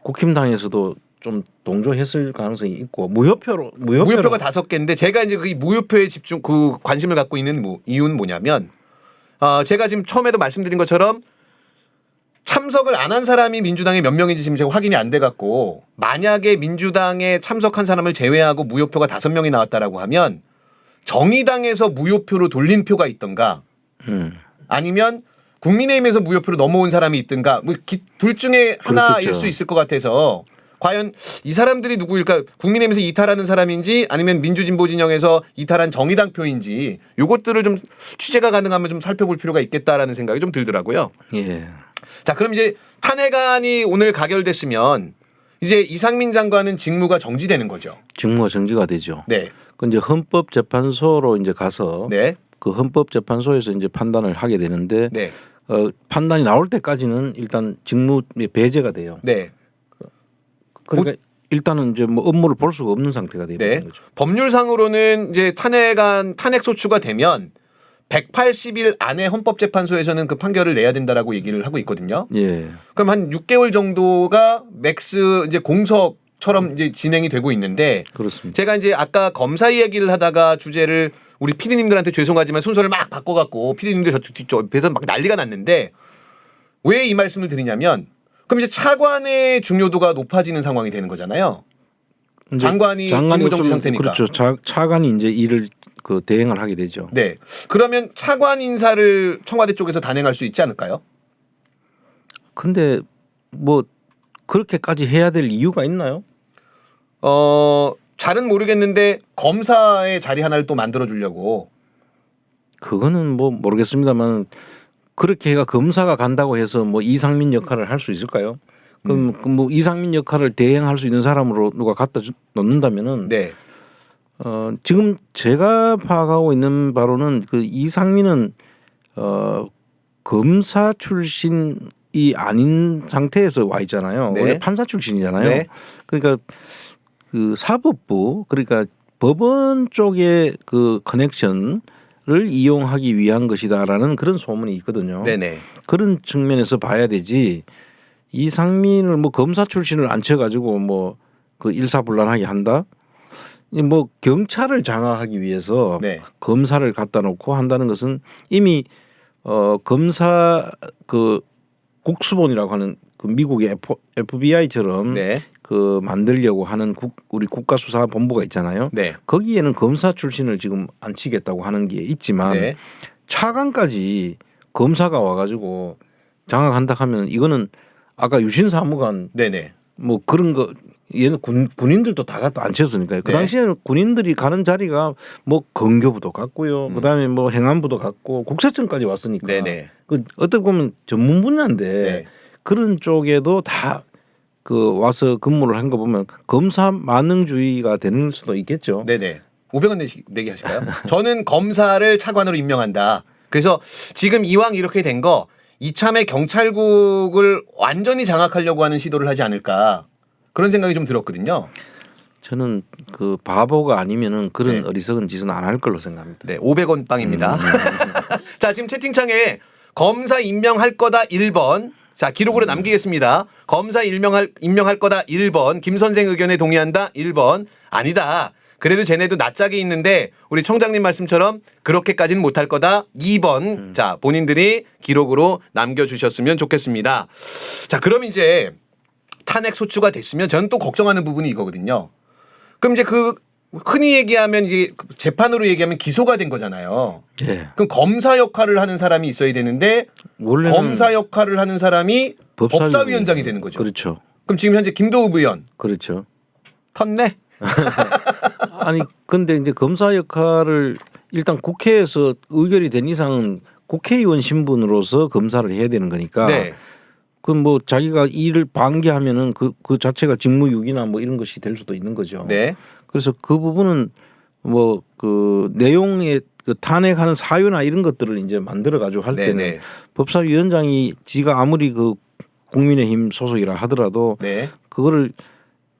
국힘당에서도 좀 동조했을 가능성이 있고 무효표가 무효표가 5개인데 제가 이제 그 무효표에 그 관심을 갖고 있는 이유는 뭐냐면 제가 지금 처음에도 말씀드린 것처럼 참석을 안 한 사람이 민주당에 몇 명인지 지금 제가 확인이 안 돼 갖고 만약에 민주당에 참석한 사람을 제외하고 무효표가 5명이 나왔다라고 하면 정의당에서 무효표로 돌린 표가 있던가 아니면 국민의힘에서 무효표로 넘어온 사람이 있든가 뭐 둘 중에 하나일 그렇겠죠. 수 있을 것 같아서 과연 이 사람들이 누구일까? 국민의힘에서 이탈하는 사람인지 아니면 민주진보진영에서 이탈한 정의당 표인지 요것들을 좀 취재가 가능하면 좀 살펴볼 필요가 있겠다라는 생각이 좀 들더라고요. 예. 자, 그럼 이제 탄핵안이 오늘 가결됐으면 이제 이상민 장관은 직무가 정지되는 거죠. 직무가 정지가 되죠. 네. 그 이제 헌법재판소로 이제 가서 네. 그 헌법재판소에서 이제 판단을 하게 되는데 네. 판단이 나올 때까지는 일단 직무 배제가 돼요. 네. 그러니까 일단은 이제 뭐 업무를 볼 수가 없는 상태가 되는 네. 거죠. 법률상으로는 이제 탄핵 소추가 되면 180일 안에 헌법재판소에서는 그 판결을 내야 된다라고 얘기를 하고 있거든요. 예. 그럼 한 6개월 정도가 맥스 이제 공석처럼 이제 진행이 되고 있는데 그렇습니다. 제가 이제 아까 검사 이야기를 하다가 주제를 우리 PD님들한테 죄송하지만 순서를 막 바꿔갖고 PD님들 저쪽 뒤쪽에서 막 난리가 났는데 왜 이 말씀을 드리냐면 그럼 이제 차관의 중요도가 높아지는 상황이 되는 거잖아요. 장관이 직무정지 없으면 상태니까. 그렇죠. 차관이 이제 일을 그 대행을 하게 되죠. 네. 그러면 차관 인사를 청와대 쪽에서 단행할 수 있지 않을까요? 근데 뭐 그렇게까지 해야 될 이유가 있나요? 잘은 모르겠는데 검사의 자리 하나를 또 만들어 주려고. 그거는 뭐 모르겠습니다만 그렇게 해가 검사가 간다고 해서 뭐 이상민 역할을 할 수 있을까요? 그럼 뭐 이상민 역할을 대행할 수 있는 사람으로 누가 갖다 놓는다면은 네. 지금 제가 파악하고 있는 바로는 그 이상민은 검사 출신이 아닌 상태에서 와 있잖아요. 네. 원래 판사 출신이잖아요. 네. 그러니까 그 사법부 그러니까 법원 쪽의 그 커넥션을 이용하기 위한 것이다라는 그런 소문이 있거든요. 네네. 그런 측면에서 봐야 되지. 이상민을 뭐 검사 출신을 앉혀가지고 뭐 그 일사불란하게 한다. 뭐 경찰을 장악하기 위해서 네. 검사를 갖다 놓고 한다는 것은 이미 검사 그 국수본이라고 하는 그 미국의 FBI처럼 네. 그 만들려고 하는 우리 국가수사본부가 있잖아요. 네. 거기에는 검사 출신을 지금 앉히겠다고 하는 게 있지만 네. 차관까지 검사가 와가지고 장악한다 하면 이거는 아까 유신 사무관 네네. 뭐 그런 거 얘는 군인들도 다 갖다 앉혔으니까요. 그 네. 당시에는 군인들이 가는 자리가 뭐 건교부도 갔고요. 그다음에 뭐 행안부도 갔고 국세청까지 왔으니까. 네네. 그 어떻게 보면 전문 분야인데 네. 그런 쪽에도 다 그 와서 근무를 한 거 보면 검사 만능주의가 되는 수도 있겠죠. 네네. 500원 내기 하실까요? 저는 검사를 차관으로 임명한다. 그래서 지금 이왕 이렇게 된 거 이참에 경찰국을 완전히 장악하려고 하는 시도를 하지 않을까 그런 생각이 좀 들었거든요. 저는 그 바보가 아니면은 그런 네. 어리석은 짓은 안 할 걸로 생각합니다. 네, 500원 빵입니다. 자, 지금 채팅창에 검사 임명할 거다 1번. 자, 기록으로 남기겠습니다. 검사 임명할 거다 1번. 김 선생 의견에 동의한다 1번. 아니다. 그래도 쟤네도 낯짝이 있는데 우리 청장님 말씀처럼 그렇게까지는 못할 거다 2번. 자, 본인들이 기록으로 남겨주셨으면 좋겠습니다. 자, 그럼 이제 탄핵 소추가 됐으면 저는 또 걱정하는 부분이 이거거든요. 그럼 이제 그 흔히 얘기하면 이제 재판으로 얘기하면 기소가 된 거잖아요. 예. 그럼 검사 역할을 하는 사람이 있어야 되는데 원래는 검사 역할을 하는 사람이 법사위원장이 되는 거죠. 그렇죠. 그럼 지금 현재 김도읍 의원 그렇죠. 텄네. 아니 근데 이제 검사 역할을 일단 국회에서 의결이 된 이상은 국회의원 신분으로서 검사를 해야 되는 거니까. 네. 그럼 뭐 자기가 일을 방기하면은 그 자체가 직무유기나 뭐 이런 것이 될 수도 있는 거죠. 네. 그래서 그 부분은 뭐 그 내용의 그 탄핵하는 사유나 이런 것들을 이제 만들어 가지고 할 때는 네네. 법사위원장이 지가 아무리 그 국민의힘 소속이라 하더라도 네. 그거를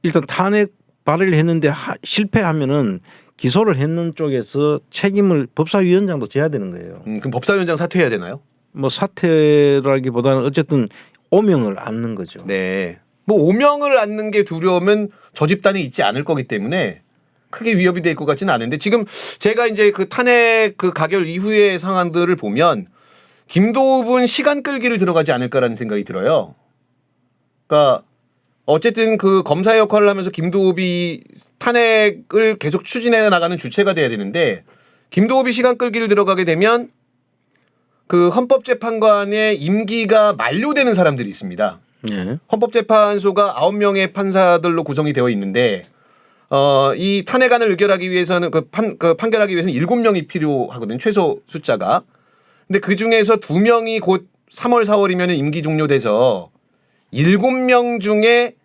일단 탄핵 발의를 했는데 실패하면은 기소를 했는 쪽에서 책임을 법사위원장도 져야 되는 거예요. 그럼 법사위원장 사퇴해야 되나요? 뭐 사퇴라기보다는 어쨌든 오명을 안는 거죠. 네. 뭐 오명을 안는 게 두려우면 저 집단이 있지 않을 거기 때문에 크게 위협이 될 것 같지는 않은데 지금 제가 이제 그 탄핵 그 가결 이후의 상황들을 보면 김도읍은 시간 끌기를 들어가지 않을까라는 생각이 들어요. 그러니까 어쨌든 그 검사 역할을 하면서 김도읍이 탄핵을 계속 추진해 나가는 주체가 돼야 되는데 김도읍이 시간 끌기를 들어가게 되면 그 헌법재판관의 임기가 만료되는 사람들이 있습니다. 예. 헌법재판소가 9명의 판사들로 구성이 되어 있는데 이 탄핵안을 의결하기 위해서는 판결하기 위해서는 7명이 필요하거든요. 최소 숫자가. 근데 그 중에서 2명이 곧 3월 4월이면 임기 종료돼서 7명 중에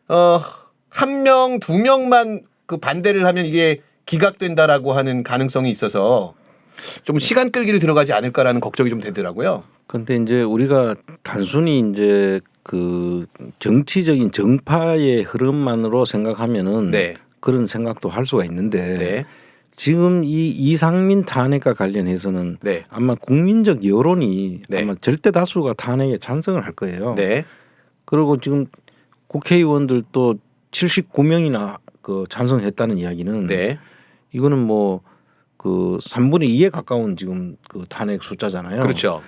1명, 2명만 그 반대를 하면 이게 기각된다라고 하는 가능성이 있어서 좀 시간 끌기를 들어가지 않을까라는 걱정이 좀 되더라고요. 근데 이제 우리가 단순히 이제 그 정치적인 정파의 흐름만으로 생각하면은 네. 그런 생각도 할 수가 있는데 네. 지금 이 이상민 탄핵과 관련해서는 네. 아마 국민적 여론이 네. 아마 절대 다수가 탄핵에 찬성을 할 거예요. 네. 그리고 지금 국회의원들도 79명이나 그 찬성했다는 이야기는 네. 이거는 뭐 그 3분의 2에 가까운 지금 그 탄핵 숫자잖아요. 그렇죠.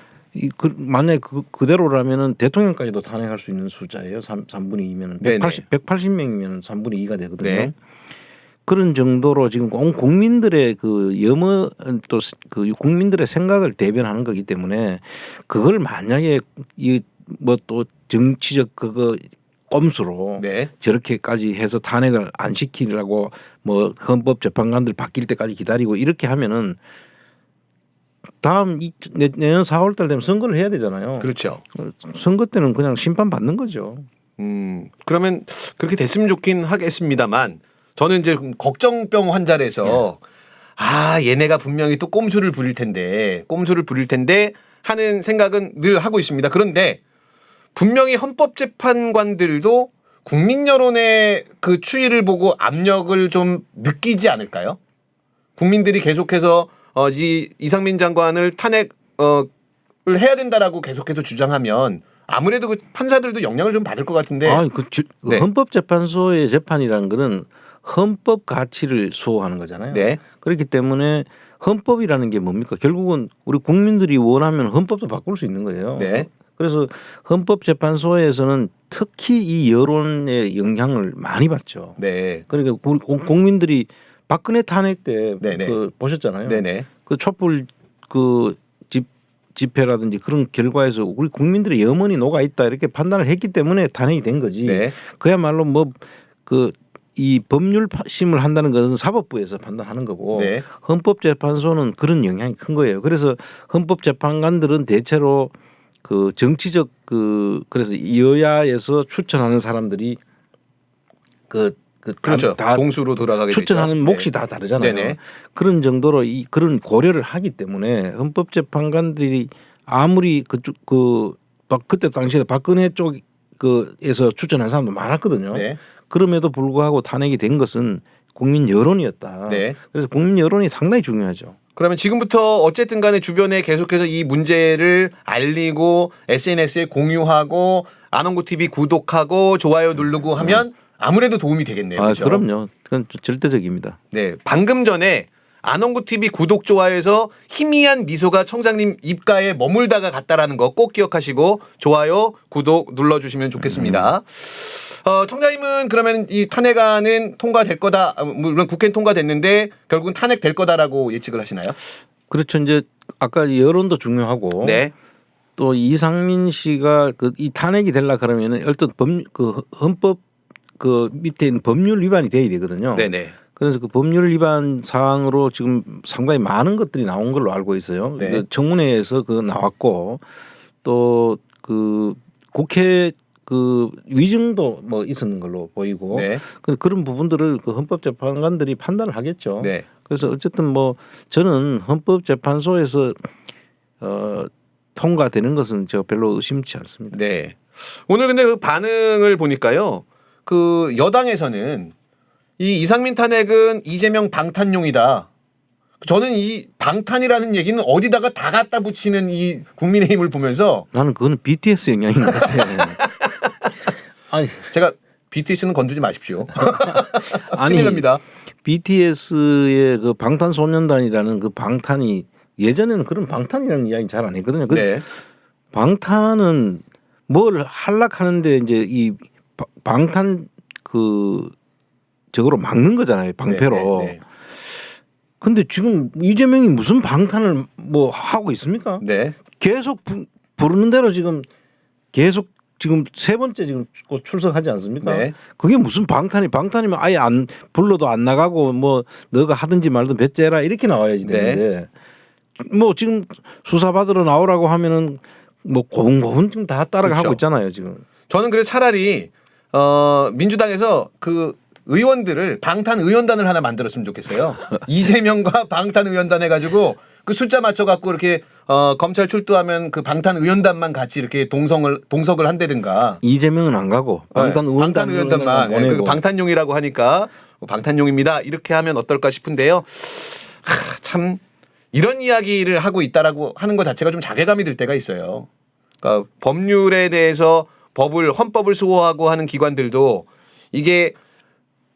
만약 그대로라면은 대통령까지도 탄핵할 수 있는 숫자예요. 3분의 2면은 180명이면 3분의 2가 되거든요. 네. 그런 정도로 지금 온 국민들의 그 염원 또 그 국민들의 생각을 대변하는 거기 때문에 그걸 만약에 이 뭐 또 정치적 그거 꼼수로 네. 저렇게까지 해서 탄핵을 안 시키려고 뭐 헌법재판관들 바뀔 때까지 기다리고 이렇게 하면은 다음 내년 4월달 되면 선거를 해야 되잖아요. 그렇죠. 선거 때는 그냥 심판 받는 거죠. 그러면 그렇게 됐으면 좋긴 하겠습니다만 저는 이제 걱정병 환자라서 얘네가 분명히 또 꼼수를 부릴 텐데 하는 생각은 늘 하고 있습니다. 그런데 분명히 헌법재판관들도 국민 여론의 그 추이를 보고 압력을 좀 느끼지 않을까요? 국민들이 계속해서 이상민 장관을 탄핵을 해야 된다라고 계속해서 주장하면 아무래도 그 판사들도 영향을 좀 받을 것 같은데. 네. 헌법재판소의 재판이라는 거는 헌법 가치를 수호하는 거잖아요. 네. 그렇기 때문에 헌법이라는 게 뭡니까? 결국은 우리 국민들이 원하면 헌법도 바꿀 수 있는 거예요. 네. 그래서 헌법재판소에서는 특히 이 여론의 영향을 많이 받죠. 네. 그러니까 국민들이 박근혜 탄핵 때 그 보셨잖아요. 네네. 그 촛불 그 집회라든지 그런 결과에서 우리 국민들의 염원이 녹아 있다 이렇게 판단을 했기 때문에 탄핵이 된 거지. 네. 그야말로 뭐 그 이 법률 심을 한다는 것은 사법부에서 판단하는 거고 네. 헌법재판소는 그런 영향이 큰 거예요. 그래서 헌법재판관들은 대체로 그 정치적 그래서 여야에서 추천하는 사람들이 그 그렇죠. 다 동수로 돌아가게 추천하는 되죠. 몫이 다 다르잖아요. 네네. 그런 정도로 그런 고려를 하기 때문에 헌법재판관들이 아무리 그때 당시에 박근혜 쪽에서 추천한 사람도 많았거든요. 네. 그럼에도 불구하고 탄핵이 된 것은 국민 여론이었다. 네. 그래서 국민 여론이 상당히 중요하죠. 그러면 지금부터 어쨌든 간에 주변에 계속해서 이 문제를 알리고 SNS에 공유하고 안원구 TV 구독하고 좋아요 누르고 하면 아무래도 도움이 되겠네요. 그렇죠? 그럼요. 그건 절대적입니다. 네, 방금 전에 안원구 TV 구독 좋아요에서 희미한 미소가 청장님 입가에 머물다가 갔다라는 거 꼭 기억하시고 좋아요 구독 눌러주시면 좋겠습니다. 청장님은 그러면 이 탄핵안은 통과될 거다. 물론 국회는 통과됐는데 결국은 탄핵될 거다라고 예측을 하시나요? 그렇죠. 이제 아까 여론도 중요하고 네. 또 이상민 씨가 이 탄핵이 되려 그러면은 일단 헌법 밑에 있는 법률 위반이 돼야 되거든요. 네네. 그래서 그 법률 위반 사항으로 지금 상당히 많은 것들이 나온 걸로 알고 있어요. 네. 청문회에서 나왔고 또 국회 위증도 뭐 있었는 걸로 보이고 네. 그런 부분들을 헌법재판관들이 판단을 하겠죠. 네. 그래서 어쨌든 뭐 저는 헌법재판소에서 통과되는 것은 제가 별로 의심치 않습니다. 네. 오늘 근데 그 반응을 보니까요. 그 여당에서는 이 이상민 탄핵은 이재명 방탄용이다. 저는 이 방탄이라는 얘기는 어디다가 다 갖다 붙이는 이 국민의힘을 보면서 나는 그거는 BTS 영향인 것 같아. 아니 제가 BTS는 건드리지 마십시오. 아니 큰일 납니다. BTS의 그 방탄소년단이라는 그 방탄이 예전에는 그런 방탄이라는 이야기 잘 안 했거든요. 네. 방탄은 뭘 하려하는데 이제 이 방탄 저거로 막는 거잖아요. 방패로. 네, 네, 네. 근데 지금 이재명이 무슨 방탄을 뭐 하고 있습니까? 네. 계속 부르는 대로 지금 계속 지금 세 번째 지금 곧 출석하지 않습니까? 네. 그게 무슨 방탄이면 아예 안 불러도 안 나가고 뭐 너가 하든지 말든 배째라 이렇게 나와야지 되는데 뭐 지금 수사 받으러 나오라고 하면은 뭐 고분고분 지금 다 따라가고 그렇죠. 있잖아요 지금. 저는 그래서 차라리 민주당에서 그 의원들을 방탄 의원단을 하나 만들었으면 좋겠어요. 이재명과 방탄 의원단 해가지고 그 숫자 맞춰갖고 이렇게 검찰 출두하면 그 방탄 의원단만 같이 이렇게 동석을 한다든가. 이재명은 안 가고 방탄 의원단만 네, 보내고. 방탄용이라고 하니까 방탄용입니다. 이렇게 하면 어떨까 싶은데요. 참 이런 이야기를 하고 있다라고 하는 것 자체가 좀 자괴감이 들 때가 있어요. 그러니까 법률에 대해서 헌법을 수호하고 하는 기관들도 이게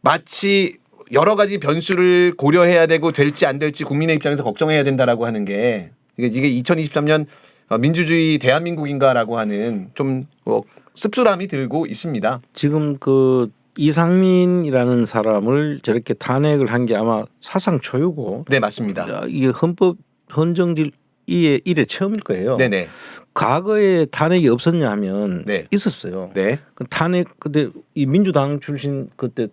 마치 여러 가지 변수를 고려해야 되고 될지 안 될지 국민의 입장에서 걱정해야 된다라고 하는 게 이게 2023년 민주주의 대한민국인가라고 하는 좀 씁쓸함이 들고 있습니다. 지금 이상민이라는 사람을 저렇게 탄핵을 한 게 아마 사상 초유고. 네, 맞습니다. 이게 헌정질 이래 처음일 거예요. 네네. 과거에 탄핵이 없었냐 하면 네. 있었어요. 네. 탄핵 그때 이 민주당 출신 그때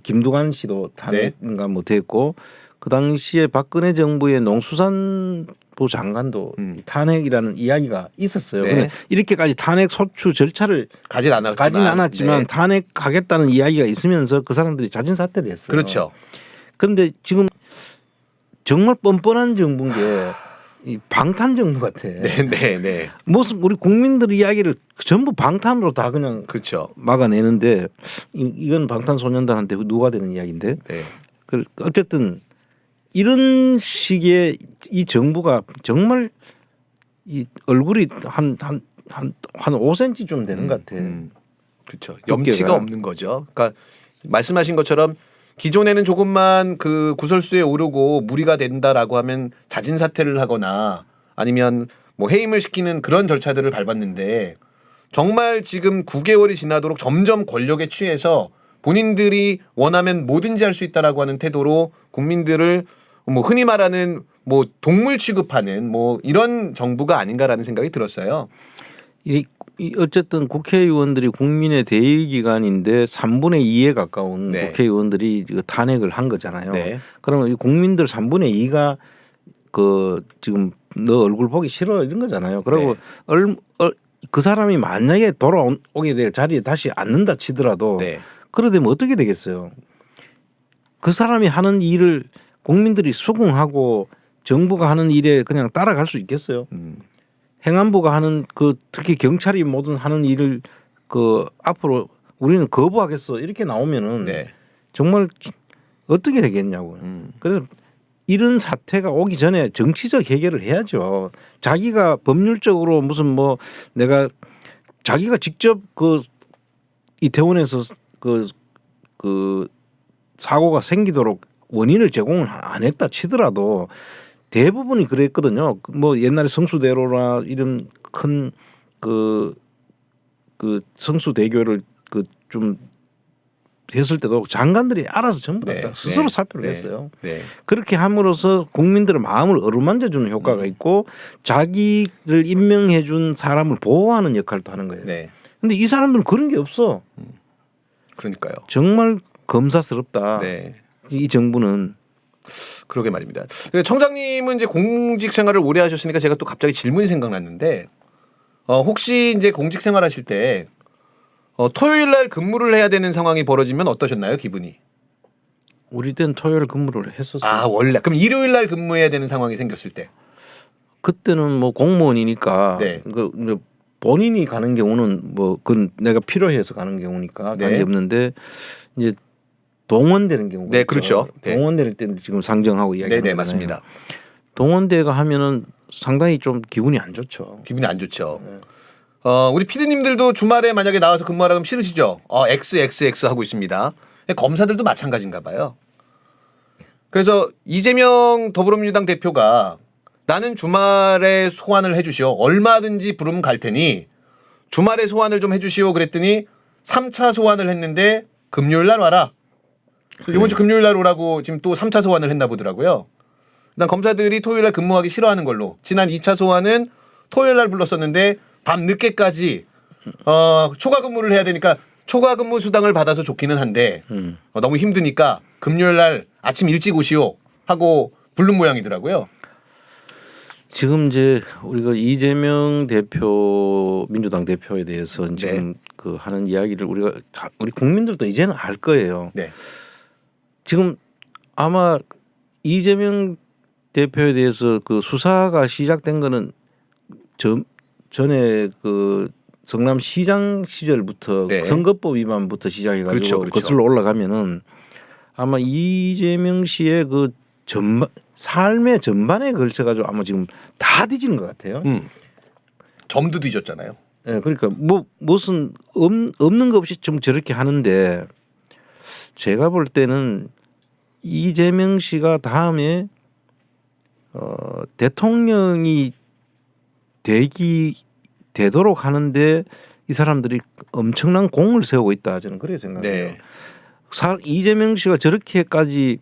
김두관 씨도 탄핵인가 뭐 됐고 그 당시에 박근혜 정부의 농수산부 장관도 탄핵이라는 이야기가 있었어요. 네. 근데 이렇게까지 탄핵 소추 절차를 가진 않았지만 네. 탄핵하겠다는 이야기가 있으면서 그 사람들이 자진 사퇴를 했어요. 그렇죠. 그런데 지금 정말 뻔뻔한 정부인 게 이 방탄 정부 같아. 네. 무슨 우리 국민들 이야기를 전부 방탄으로 다 그냥 그렇죠. 막아내는데 이건 방탄소년단한테 누가 되는 이야기인데. 네. 어쨌든 이런 식의 이 정부가 정말 이 얼굴이 한 5cm 좀 되는 것 같아. 그렇죠. 염치가 없는 거죠. 그러니까 말씀하신 것처럼 기존에는 조금만 그 구설수에 오르고 무리가 된다라고 하면 자진 사퇴를 하거나 아니면 뭐 해임을 시키는 그런 절차들을 밟았는데 정말 지금 9개월이 지나도록 점점 권력에 취해서 본인들이 원하면 뭐든지 할 수 있다라고 하는 태도로 국민들을 뭐 흔히 말하는 뭐 동물 취급하는 뭐 이런 정부가 아닌가라는 생각이 들었어요. 어쨌든 국회의원들이 국민의 대의기관인데 3분의 2에 가까운 네. 국회의원들이 탄핵을 한 거잖아요. 네. 그러면 국민들 3분의 2가 지금 너 얼굴 보기 싫어 이런 거잖아요. 그리고 그 사람이 만약에 돌아오게 될 자리에 다시 앉는다 치더라도 네. 그러되면 어떻게 되겠어요? 그 사람이 하는 일을 국민들이 수긍하고 정부가 하는 일에 그냥 따라갈 수 있겠어요? 행안부가 하는 그 특히 경찰이 모든 하는 일을 그 앞으로 우리는 거부하겠어 이렇게 나오면은 네. 정말 어떻게 되겠냐고. 그래서 이런 사태가 오기 전에 정치적 해결을 해야죠. 자기가 법률적으로 무슨 뭐 내가 자기가 직접 그 이태원에서 그 사고가 생기도록 원인을 제공을 안 했다 치더라도 대부분이 그랬거든요. 뭐 옛날에 성수대로나 이런 큰 그 성수대교를 그 좀 했을 때도 장관들이 알아서 전부 다 네, 스스로 네, 살펴를 네, 했어요. 네. 그렇게 함으로써 국민들의 마음을 어루만져주는 효과가 있고 자기를 임명해준 사람을 보호하는 역할도 하는 거예요. 네. 근데 이 사람들은 그런 게 없어. 그러니까요. 정말 검사스럽다. 네. 이 정부는. 그러게 말입니다. 청장님은 이제 공직 생활을 오래 하셨으니까 제가 또 갑자기 질문이 생각났는데 혹시 이제 공직 생활하실 때 토요일 날 근무를 해야 되는 상황이 벌어지면 어떠셨나요, 기분이? 우리 때는 토요일 근무를 했었어요. 아, 원래 그럼 일요일 날 근무해야 되는 상황이 생겼을 때. 그때는 뭐 공무원이니까 네. 그 본인이 가는 경우는 뭐 그건 내가 필요해서 가는 경우니까 네. 관계 없는데 이제 동원되는 경우가 네, 있죠. 그렇죠. 네. 동원될 때는 지금 상정하고 이야기하는 네네, 거잖아요. 맞습니다. 동원대가 하면은 상당히 좀 기분이 안 좋죠. 기분이 안 좋죠. 네. 우리 피디님들도 주말에 만약에 나와서 근무하라 그러면 싫으시죠? XXX 하고 있습니다. 검사들도 마찬가지인가 봐요. 그래서 이재명 더불어민주당 대표가 나는 주말에 소환을 해주시오. 얼마든지 부르면 갈 테니 주말에 소환을 좀 해주시오. 그랬더니 3차 소환을 했는데 금요일 날 와라. 이번 주 금요일 날 오라고 지금 또 3차 소환을 했나 보더라고요. 일단 검사들이 토요일 날 근무하기 싫어하는 걸로 지난 2차 소환은 토요일 날 불렀었는데 밤 늦게까지 초과 근무를 해야 되니까 초과 근무 수당을 받아서 좋기는 한데 너무 힘드니까 금요일 날 아침 일찍 오시오 하고 부른 모양이더라고요. 지금 이제 우리가 이재명 대표 민주당 대표에 대해서 지금 그 하는 이야기를 우리 국민들도 이제는 알 거예요. 네. 지금 아마 이재명 대표에 대해서 그 수사가 시작된 거는 전에 그 성남시장 시절부터 네. 선거법 위반부터 시작해가지고 그렇죠, 그렇죠. 거슬러 올라가면은 아마 이재명 씨의 그 삶의 전반에 걸쳐가지고 아마 지금 다 뒤지는 것 같아요. 점도 뒤졌잖아요. 예, 그러니까 뭐 무슨 없는 것 없이 좀 저렇게 하는데 제가 볼 때는 이재명 씨가 다음에 대통령이 되도록 하는데 이 사람들이 엄청난 공을 세우고 있다 저는 그렇게 생각해요. 네. 이재명 씨가 저렇게까지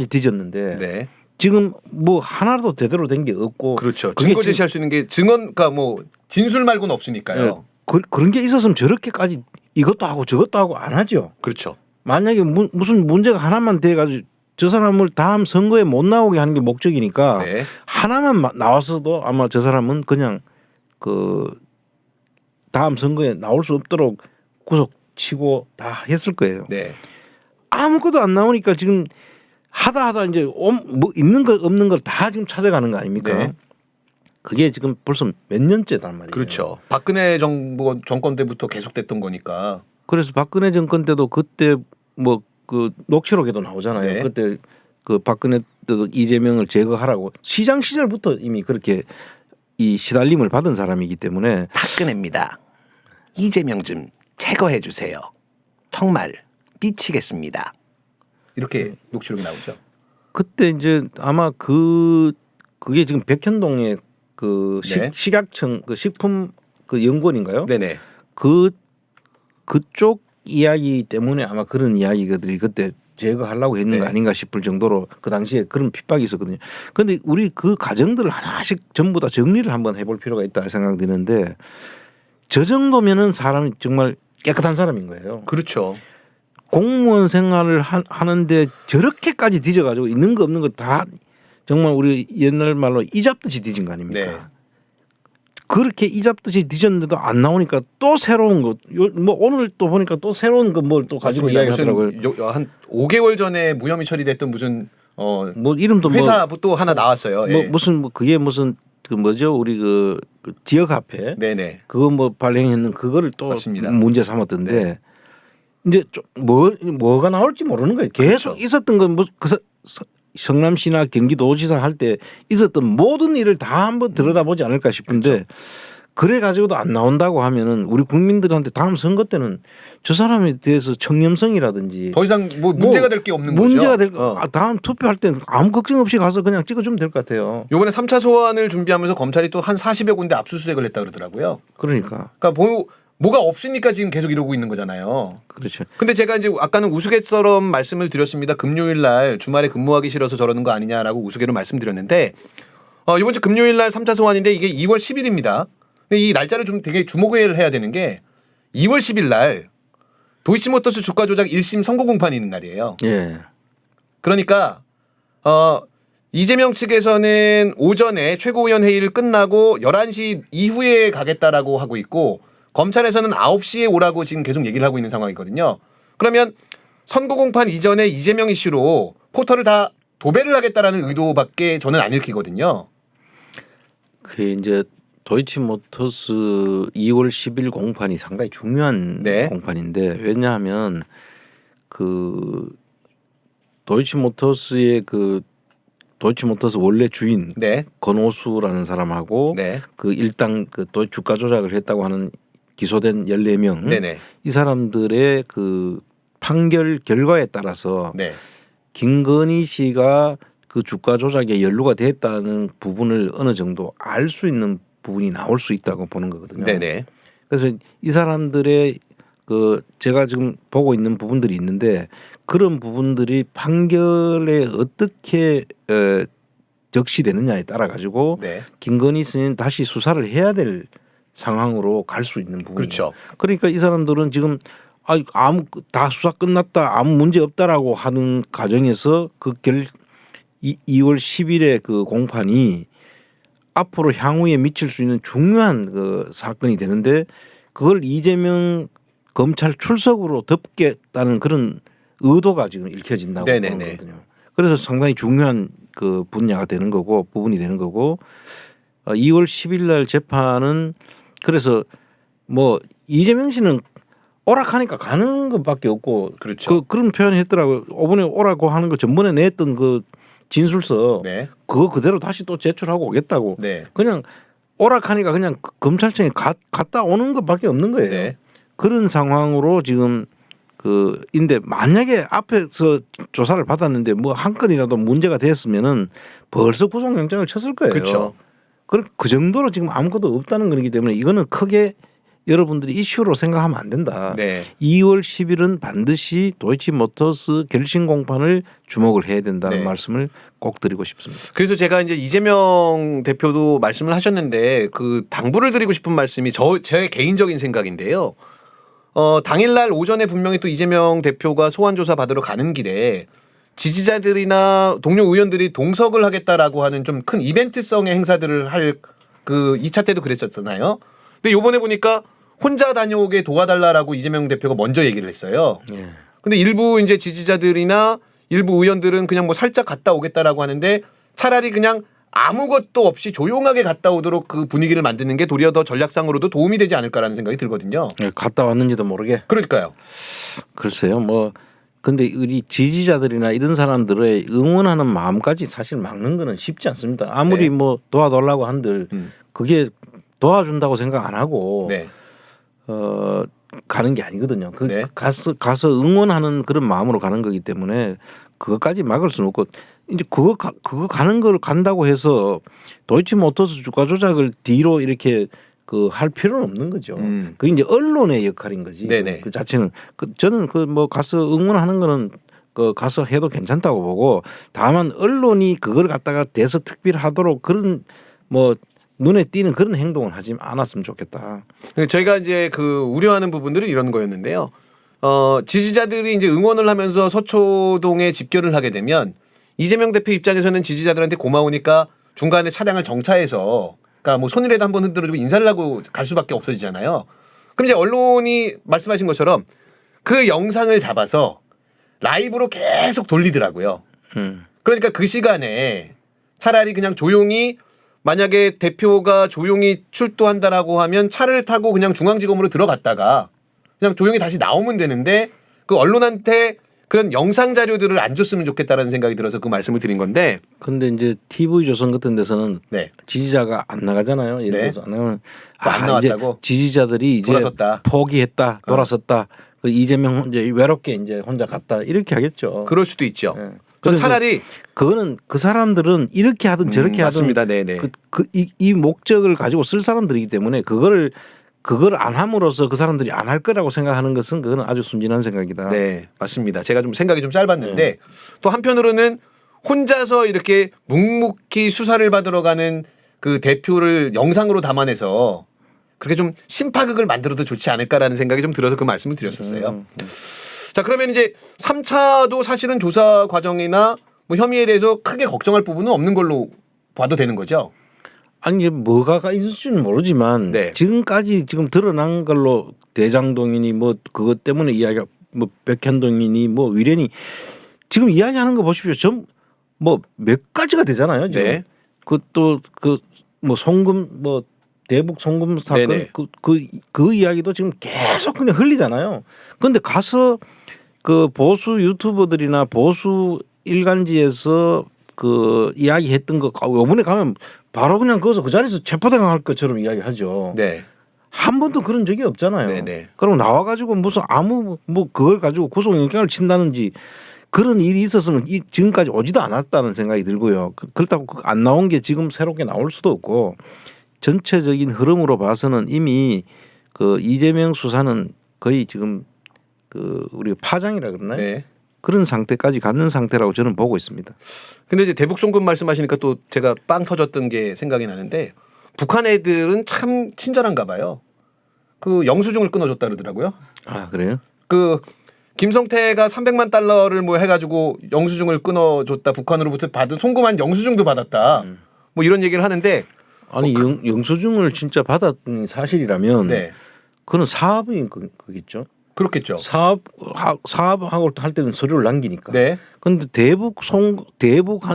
뒤졌는데 네. 지금 뭐 하나도 제대로 된 게 없고 그렇죠. 그게 증거 지금- 제시할 수 있는 게 증언, 뭐 진술 말고는 없으니까요. 그런 게 있었으면 저렇게까지 이것도 하고 저것도 하고 안 하죠. 그렇죠. 만약에 무슨 문제가 하나만 돼가지고 저 사람을 다음 선거에 못 나오게 하는 게 목적이니까 네. 하나만 나와서도 아마 저 사람은 그냥 그 다음 선거에 나올 수 없도록 구속치고 다 했을 거예요. 네. 아무것도 안 나오니까 지금 하다 이제 뭐 있는 거 없는 걸 다 지금 찾아가는 거 아닙니까? 네. 그게 지금 벌써 몇 년째단 말이에요. 그렇죠. 박근혜 정권 때부터 계속됐던 거니까. 그래서 박근혜 정권 때도 그때 뭐 그 녹취록에도 나오잖아요. 네. 그때 그 박근혜 때도 이재명을 제거하라고 시장 시절부터 이미 그렇게 이 시달림을 받은 사람이기 때문에 박근혜입니다. 이재명 좀 제거해 주세요. 정말 미치겠습니다. 이렇게 녹취록이 나오죠. 그때 이제 아마 그게 지금 백현동의 그 네. 식약청 그 식품 그 연구원인가요? 네네. 그쪽 이야기 때문에 아마 그런 이야기들이 그때 제거하려고 했는 거 네. 아닌가 싶을 정도로 그 당시에 그런 핍박이 있었거든요. 그런데 우리 그 과정들을 하나씩 전부 다 정리를 한번 해볼 필요가 있다 생각이 드는데 저 정도면은 사람이 정말 깨끗한 사람인 거예요. 그렇죠. 공무원 생활을 하는데 저렇게까지 뒤져가지고 있는 거 없는 거 다 정말 우리 옛날 말로 이 잡듯이 뒤진 거 아닙니까? 네. 그렇게 이잡듯이 뒤졌는데도 안 나오니까 또 새로운 거. 뭐 오늘 또 보니까 또 새로운 거 뭘 또 가지고 이야기하더라고요. 한 5개월 전에 무혐의 처리됐던 무슨 뭐 이름도 회사 또 하나 나왔어요. 뭐 예. 무슨 뭐 그게 무슨 그 뭐죠 우리 그 지역 화폐 네네. 그거 뭐 발행했는 그거를 또 맞습니다. 문제 삼았던데 네. 이제 좀 뭐가 나올지 모르는 거예요. 계속 그렇죠. 있었던 건 뭐 성남시나 경기도지사 할 때 있었던 모든 일을 다 한번 들여다보지 않을까 싶은데 그렇죠. 그래 가지고도 안 나온다고 하면은 우리 국민들한테 다음 선거 때는 저 사람에 대해서 청렴성이라든지 더 이상 뭐 문제가 될 게 없는 문제가 거죠. 될 다음 투표할 때는 아무 걱정 없이 가서 그냥 찍어주면 될 것 같아요. 요번에 3차 소환을 준비하면서 검찰이 또 한 40여 군데 압수수색을 했다 그러더라고요. 그러니까 뭐가 없으니까 지금 계속 이러고 있는 거잖아요. 그렇죠. 근데 제가 이제 아까는 우스갯처럼 말씀을 드렸습니다. 금요일 날 주말에 근무하기 싫어서 저러는 거 아니냐라고 우스개로 말씀드렸는데 이번 주 금요일 날 3차 소환인데 이게 2월 10일입니다. 근데 이 날짜를 좀 되게 주목을 해야 되는 게 2월 10일 날 도이치모터스 주가 조작 1심 선고 공판이 있는 날이에요. 예. 그러니까 이재명 측에서는 오전에 최고위원 회의를 끝나고 11시 이후에 가겠다라고 하고 있고 검찰에서는 9시에 오라고 지금 계속 얘기를 하고 있는 상황이거든요. 그러면 선고 공판 이전에 이재명 이슈로 포털을 다 도배를 하겠다라는 의도밖에 저는 안 읽히거든요. 그 이제 도이치모터스 2월 10일 공판이 상당히 중요한 네. 공판인데 왜냐하면 그 도이치모터스의 그 도이치모터스 원래 주인 네. 권오수라는 사람하고 네. 그 일당 그 주가 조작을 했다고 하는 기소된 14명 네네. 이 사람들의 그 판결 결과에 따라서 네. 김건희 씨가 그 주가 조작에 연루가 됐다는 부분을 어느 정도 알 수 있는 부분이 나올 수 있다고 보는 거거든요. 네네. 그래서 이 사람들의 그 제가 지금 보고 있는 부분들이 있는데 그런 부분들이 판결에 어떻게 적시되느냐에 따라 가지고 네. 김건희 씨는 다시 수사를 해야 될 상황으로 갈 수 있는 부분이죠. 그렇죠. 그러니까 이 사람들은 지금 다 수사 끝났다 아무 문제 없다라고 하는 과정에서 2월 10일에 그 공판이 앞으로 향후에 미칠 수 있는 중요한 그 사건이 되는데 그걸 이재명 검찰 출석으로 덮겠다는 그런 의도가 지금 읽혀진다고 보는 네네네. 거거든요. 그래서 상당히 중요한 그 분야가 되는 거고 부분이 되는 거고 2월 10일 날 재판은 그래서 뭐 이재명 씨는 오락하니까 가는 것밖에 없고 그렇죠. 그런 표현을 했더라고요. 이번에 오라고 하는 거 전번에 냈던 그 진술서 네. 그거 그대로 다시 또 제출하고 오겠다고. 네. 그냥 오락하니까 그냥 검찰청에 갔다 오는 것밖에 없는 거예요. 네. 그런 상황으로 지금 인데 만약에 앞에서 조사를 받았는데 뭐 한 건이라도 문제가 됐으면은 벌써 구속영장을 쳤을 거예요. 그렇죠. 그 정도로 지금 아무것도 없다는 거기 때문에 이거는 크게 여러분들이 이슈로 생각하면 안 된다. 네. 2월 10일은 반드시 도이치모터스 결심 공판을 주목을 해야 된다는 네. 말씀을 꼭 드리고 싶습니다. 그래서 제가 이제 이재명 대표도 말씀을 하셨는데 그 당부를 드리고 싶은 말씀이 제 개인적인 생각인데요. 당일날 오전에 분명히 또 이재명 대표가 소환 조사 받으러 가는 길에 지지자들이나 동료 의원들이 동석을 하겠다라고 하는 좀 큰 이벤트성의 행사들을 할 그 2차 때도 그랬었잖아요. 근데 요번에 보니까 혼자 다녀오게 도와달라라고 이재명 대표가 먼저 얘기를 했어요. 예. 근데 일부 이제 지지자들이나 일부 의원들은 그냥 뭐 살짝 갔다 오겠다라고 하는데 차라리 그냥 아무것도 없이 조용하게 갔다 오도록 그 분위기를 만드는 게 도리어 더 전략상으로도 도움이 되지 않을까라는 생각이 들거든요. 예, 갔다 왔는지도 모르게. 그러니까요. 글쎄요. 뭐 근데 우리 지지자들이나 이런 사람들의 응원하는 마음까지 사실 막는 거는 쉽지 않습니다. 아무리 네. 뭐 도와달라고 한들 그게 도와준다고 생각 안 하고 네. 가는 게 아니거든요. 네. 가서 응원하는 그런 마음으로 가는 거기 때문에 그것까지 막을 수는 없고 이제 그거 가는 걸 간다고 해서 도이치모터스 주가 조작을 뒤로 이렇게 할 필요는 없는 거죠. 그게 이제 언론의 역할인 거지. 네네. 그 자체는 저는 뭐 가서 응원하는 거는 가서 해도 괜찮다고 보고 다만 언론이 그걸 갖다가 대서특필하도록 그런 뭐 눈에 띄는 그런 행동을 하지 않았으면 좋겠다. 저희가 이제 그 우려하는 부분들은 이런 거였는데요. 지지자들이 이제 응원을 하면서 서초동에 집결을 하게 되면 이재명 대표 입장에서는 지지자들한테 고마우니까 중간에 차량을 정차해서 그러니까 뭐 손이라도 한번 흔들어주고 인사를 하고 갈 수밖에 없어지잖아요. 그럼 이제 언론이 말씀하신 것처럼 그 영상을 잡아서 라이브로 계속 돌리더라고요. 그러니까 그 시간에 차라리 그냥 조용히 만약에 대표가 조용히 출두한다라고 하면 차를 타고 그냥 중앙지검으로 들어갔다가 그냥 조용히 다시 나오면 되는데 그 언론한테 그런 영상 자료들을 안 줬으면 좋겠다라는 생각이 들어서 그 말씀을 드린 건데. 근데 이제 TV조선 같은 데서는 네. 지지자가 안 나가잖아요. 예를 들어서 안 나가면 안 나왔다고? 이제 지지자들이 이제 돌아섰다. 포기했다, 돌아섰다. 그 이재명 이제 외롭게 이제 혼자 갔다 이렇게 하겠죠. 그럴 수도 있죠. 네. 그럼 차라리 그거는 그 사람들은 이렇게 하든 저렇게 하든 맞습니다. 네네. 이 목적을 가지고 쓸 사람들이기 때문에 그걸 안 함으로써 그 사람들이 안 할 거라고 생각하는 것은 그거는 아주 순진한 생각이다. 네, 맞습니다. 제가 좀 생각이 좀 짧았는데 또 한편으로는 혼자서 이렇게 묵묵히 수사를 받으러 가는 그 대표를 영상으로 담아내서 그렇게 좀 심파극을 만들어도 좋지 않을까라는 생각이 좀 들어서 그 말씀을 드렸었어요. 자, 그러면 이제 3차도 사실은 조사 과정이나 뭐 혐의에 대해서 크게 걱정할 부분은 없는 걸로 봐도 되는 거죠. 아니 이제 뭐가 있을지는 모르지만 네. 지금까지 지금 드러난 걸로 대장동이니 뭐 그것 때문에 이야기가 뭐 백현동이니 뭐 위련이 지금 이야기하는 거 보십시오. 좀 뭐 몇 가지가 되잖아요. 지금. 네. 그또 그 뭐 송금 뭐 대북 송금 사건 네네. 그 이야기도 지금 계속 그냥 흘리잖아요. 그런데 가서 그 보수 유튜버들이나 보수 일간지에서 그 이야기했던 거 요번에 가면 바로 그냥 거기서 그 자리에서 체포당할 것처럼 이야기하죠. 네. 한 번도 그런 적이 없잖아요. 네네. 그럼 나와가지고 무슨 아무 뭐 그걸 가지고 구속영장을 친다는지 그런 일이 있었으면 지금까지 오지도 않았다는 생각이 들고요. 그렇다고 안 나온 게 지금 새롭게 나올 수도 없고 전체적인 흐름으로 봐서는 이미 그 이재명 수사는 거의 지금 그 우리가 파장이라 그러나요? 네. 그런 상태까지 갖는 상태라고 저는 보고 있습니다. 근데 이제 대북 송금 말씀하시니까 또 제가 빵 터졌던 게 생각이 나는데 북한 애들은 참 친절한가 봐요. 그 영수증을 끊어줬다 그러더라고요. 아 그래요? 그 김성태가 300만 달러를 뭐 해가지고 영수증을 끊어줬다. 북한으로부터 받은 송금한 영수증도 받았다. 뭐 이런 얘기를 하는데 아니 영수증을 진짜 받았던 사실이라면 네. 그건 사업인 거겠죠. 그렇겠죠. 사업하고 할 때는 서류를 남기니까. 네. 그런데 대북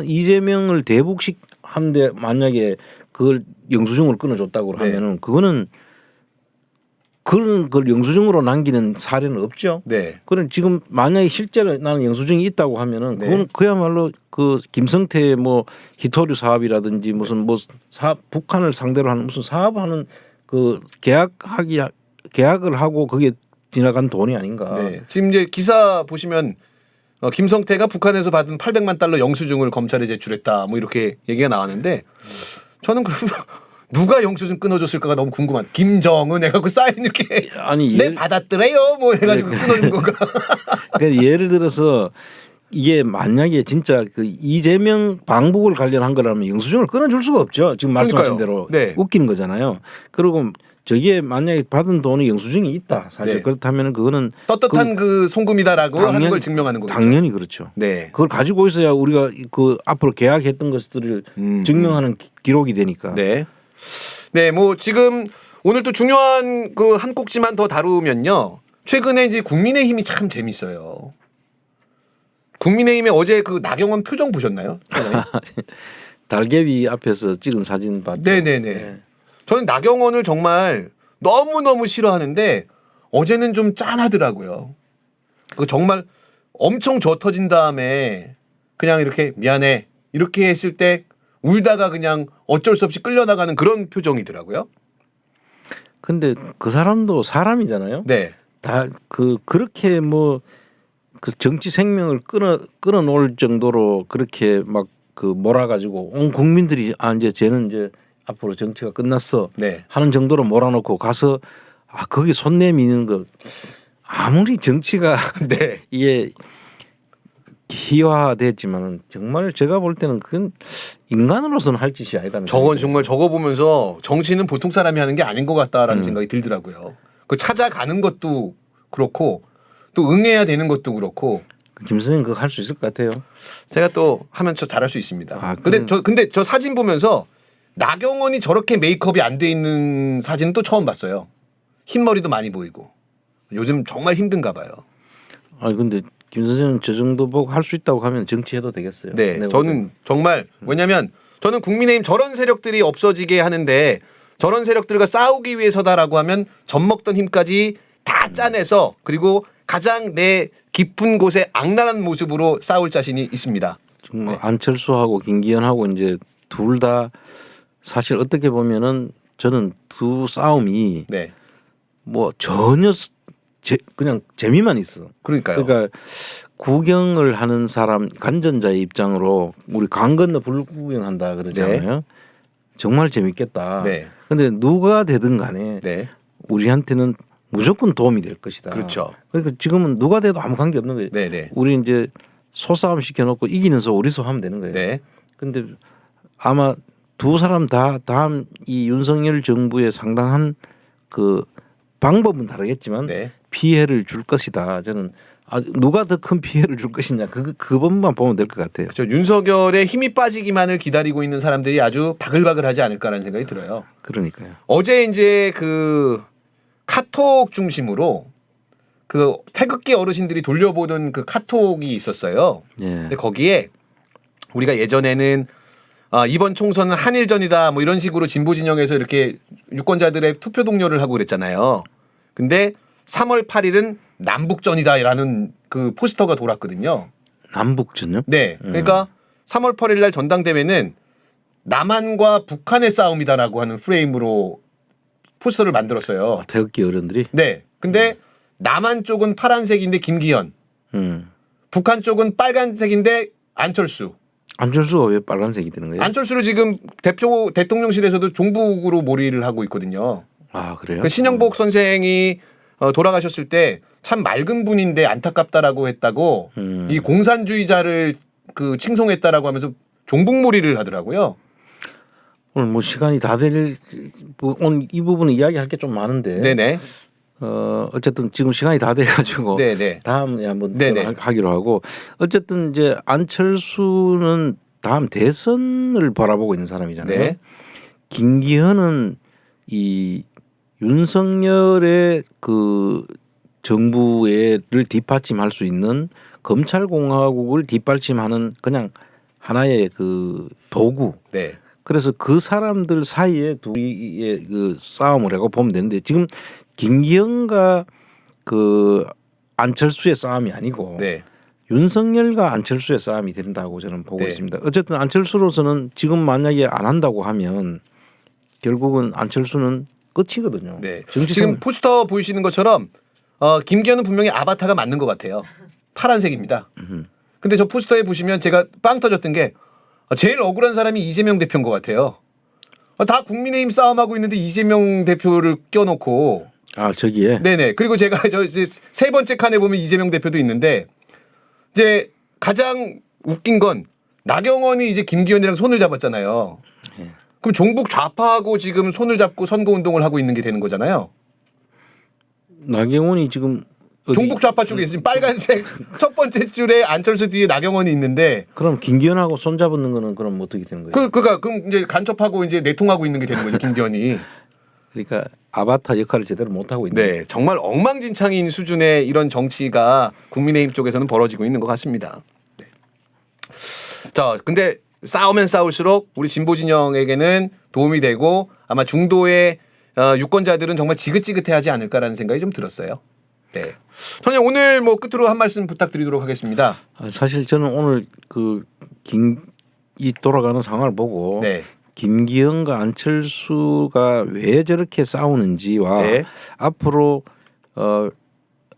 이재명을 대북식 한데 만약에 그걸 영수증으로 끊어줬다고 네. 하면은 그거는 그걸 영수증으로 남기는 사례는 없죠. 네. 그럼 지금 만약에 실제로 나는 영수증이 있다고 하면은 네. 그건 그야말로 그 김성태 뭐 히토류 사업이라든지 무슨 뭐 북한을 상대로 하는 무슨 사업하는 그 계약을 하고 그게 지나간 돈이 아닌가. 네. 지금 이제 기사 보시면 김성태가 북한에서 받은 800만 달러 영수증을 검찰에 제출했다. 뭐 이렇게 얘기가 나왔는데 저는 그러면 누가 영수증 끊어줬을까가 너무 궁금한. 김정은 해갖고 사인 이렇게 아니 네 받았더래요. 뭐 해가지고 끊어준 건가. 그러니까 예를 들어서 이게 만약에 진짜 그 이재명 방북을 관련한 거라면 영수증을 끊어줄 수가 없죠. 지금 말씀하신 그러니까요. 대로 네. 웃기는 거잖아요. 그리고 저기에 만약에 받은 돈이 영수증이 있다. 사실 네. 그렇다면 그거는 떳떳한 그 송금이다라고 하는 걸 증명하는 거죠. 당연히 그렇죠. 네. 그걸 가지고 있어야 우리가 그 앞으로 계약했던 것들을 증명하는 기록이 되니까. 네. 네, 뭐 지금 오늘 또 중요한 그 한 꼭지만 더 다루면요. 최근에 이제 국민의힘이 참 재밌어요. 국민의힘의 어제 그 나경원 표정 보셨나요? 달개비 앞에서 찍은 사진 봤죠. 네네네. 네. 저는 나경원을 정말 너무너무 싫어하는데 어제는 좀 짠하더라고요. 그 정말 엄청 져 터진 다음에 그냥 이렇게 미안해 이렇게 했을 때 울다가 그냥 어쩔 수 없이 끌려나가는 그런 표정이더라고요. 근데 그 사람도 사람이잖아요. 네. 다 그렇게 뭐 그 정치 생명을 끊어 놓을 정도로 그렇게 막 그 몰아가지고 온 국민들이 이제 쟤는 이제 앞으로 정치가 끝났어 네. 하는 정도로 몰아놓고 가서 거기 손 내미는 거 아무리 정치가 네. 이게 희화됐지만은 정말 제가 볼 때는 그건 인간으로서는 할 짓이 아니다는. 저건 정말 저거 보면서 정치는 보통 사람이 하는 게 아닌 것 같다라는 생각이 들더라고요. 그 찾아가는 것도 그렇고 또 응해야 되는 것도 그렇고. 김 선생님 그거 할 수 있을 것 같아요. 제가 또 하면 저 잘할 수 있습니다. 아, 근데 저 사진 보면서 나경원이 저렇게 메이크업이 안 돼 있는 사진은 또 처음 봤어요. 흰머리도 많이 보이고. 요즘 정말 힘든가 봐요. 아니 근데 김 선생은 저 정도 보고 할 수 있다고 하면 정치해도 되겠어요. 네, 저는 정말 왜냐하면 저는 국민의힘 저런 세력들이 없어지게 하는데 저런 세력들과 싸우기 위해서다라고 하면 젖먹던 힘까지 다 짜내서 그리고 가장 내 깊은 곳에 악랄한 모습으로 싸울 자신이 있습니다. 정말 네. 안철수하고 김기현하고 이제 둘 다 사실 어떻게 보면은 저는 두 싸움이 네, 뭐 전혀 그냥 재미만 있어. 그러니까요. 그러니까 구경을 하는 사람 관전자의 입장으로 우리 강 건너 불구경한다 그러잖아요. 정말 재밌겠다. 네, 근데 누가 되든 간에 네, 우리한테는 무조건 도움이 될 것이다. 그렇죠. 그러니까 지금은 누가 돼도 아무 관계 없는 거예요. 네, 네, 우리 이제 소싸움 시켜놓고 이기는 소 우리 소 하면 되는 거예요. 네, 근데 아마 두 사람 다 다음 이 윤석열 정부의 상당한 그 방법은 다르겠지만 네. 피해를 줄 것이다. 저는 누가 더 큰 피해를 줄 것이냐 그 부분만 보면 될 것 같아요. 저 윤석열의 힘이 빠지기만을 기다리고 있는 사람들이 아주 바글바글하지 않을까라는 생각이 들어요. 그러니까요. 어제 이제 그 카톡 중심으로 그 태극기 어르신들이 돌려보던 그 카톡이 있었어요. 예. 근데 거기에 우리가 예전에는 이번 총선은 한일전이다 뭐 이런 식으로 진보 진영에서 이렇게 유권자들의 투표 동료를 하고 그랬잖아요. 근데 3월 8일은 남북전이다라는 그 포스터가 돌았거든요. 남북전요? 네. 그러니까 3월 8일 날 전당대회는 남한과 북한의 싸움이다라고 하는 프레임으로 포스터를 만들었어요. 태극기 어른들이. 네. 근데 남한 쪽은 파란색인데 김기현, 북한 쪽은 빨간색인데 안철수. 안철수가 왜 빨간색이 되는 거예요? 안철수를 지금 대통령실에서도 종북으로 몰이를 하고 있거든요. 아 그래요? 그 신영복 선생이 돌아가셨을 때 참 맑은 분인데 안타깝다라고 했다고 이 공산주의자를 그 칭송했다라고 하면서 종북몰이를 하더라고요. 오늘 뭐 시간이 다 될 오늘 이 부분은 이야기할 게 좀 많은데. 네네. 어쨌든 지금 시간이 다 돼가지고 네네. 다음에 한번 네네. 하기로 하고 어쨌든 이제 안철수는 다음 대선을 바라보고 있는 사람이잖아요. 네. 김기현은 이 윤석열의 그 정부를 뒷받침할 수 있는 검찰공화국을 뒷받침하는 그냥 하나의 그 도구. 네. 그래서 그 사람들 사이에 둘이의 그 싸움을 하고 보면 되는데 지금 김기현과 그 안철수의 싸움이 아니고 네. 윤석열과 안철수의 싸움이 된다고 저는 보고 네. 있습니다. 어쨌든 안철수로서는 지금 만약에 안 한다고 하면 결국은 안철수는 끝이거든요. 네. 정치생 지금 포스터 보이시는 것처럼 김기현은 분명히 아바타가 맞는 것 같아요. 파란색입니다. 근데 저 포스터에 보시면 제가 빵 터졌던 게 제일 억울한 사람이 이재명 대표인 것 같아요. 다 국민의힘 싸움하고 있는데 이재명 대표를 껴놓고 저기에 네네. 그리고 제가 저 이제 세 번째 칸에 보면 이재명 대표도 있는데 이제 가장 웃긴 건 나경원이 이제 김기현이랑 손을 잡았잖아요. 그럼 종북 좌파하고 지금 손을 잡고 선거 운동을 하고 있는 게 되는 거잖아요. 나경원이 지금 종북 좌파 쪽에 지금 빨간색 첫 번째 줄에 안철수 뒤에 나경원이 있는데 그럼 김기현하고 손 잡는 거는 그럼 어떻게 되는 거예요? 그럼 이제 간첩하고 이제 내통하고 있는 게 되는 거죠 김기현이. 그러니까 아바타 역할을 제대로 못 하고 있는. 네, 정말 엉망진창인 수준의 이런 정치가 국민의힘 쪽에서는 벌어지고 있는 것 같습니다. 네. 자, 근데 싸우면 싸울수록 우리 진보 진영에게는 도움이 되고 아마 중도의 유권자들은 정말 지긋지긋해하지 않을까라는 생각이 좀 들었어요. 네, 선생님 오늘 뭐 끝으로 한 말씀 부탁드리도록 하겠습니다. 사실 저는 오늘 이 돌아가는 상황을 보고 네, 김기현과 안철수가 왜 저렇게 싸우는지와 네. 앞으로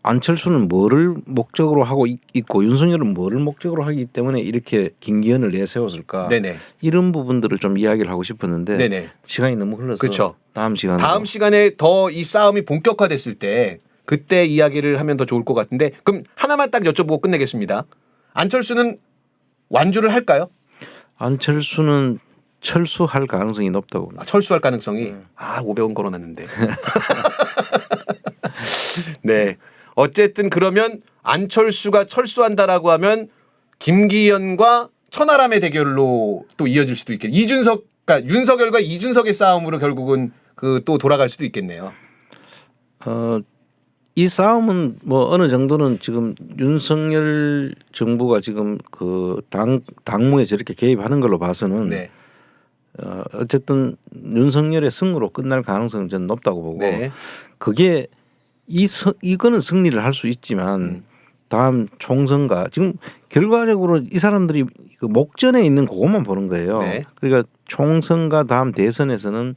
안철수는 뭐를 목적으로 하고 있고 윤석열은 뭐를 목적으로 하기 때문에 이렇게 김기현을 내세웠을까? 네네. 이런 부분들을 좀 이야기를 하고 싶었는데 네네. 시간이 너무 흘러서 그렇죠. 다음 시간에 더 이 싸움이 본격화됐을 때 그때 이야기를 하면 더 좋을 것 같은데 그럼 하나만 딱 여쭤보고 끝내겠습니다. 안철수는 완주를 할까요? 안철수는 철수할 가능성이 높다고 봅니다. 철수할 가능성이 500원 걸어놨는데. 네. 어쨌든 그러면 안철수가 철수한다라고 하면 김기현과 천하람의 대결로 또 이어질 수도 있겠네요. 이준석 그러니까 윤석열과 이준석의 싸움으로 결국은 그 또 돌아갈 수도 있겠네요. 이 싸움은 뭐 어느 정도는 지금 윤석열 정부가 지금 그 당무에 저렇게 개입하는 걸로 봐서는 네. 어쨌든 윤석열의 승으로 끝날 가능성은 저는 높다고 보고 네. 그게 이거는 승리를 할 수 있지만 다음 총선과 지금 결과적으로 이 사람들이 그 목전에 있는 그것만 보는 거예요. 네. 그러니까 총선과 다음 대선에서는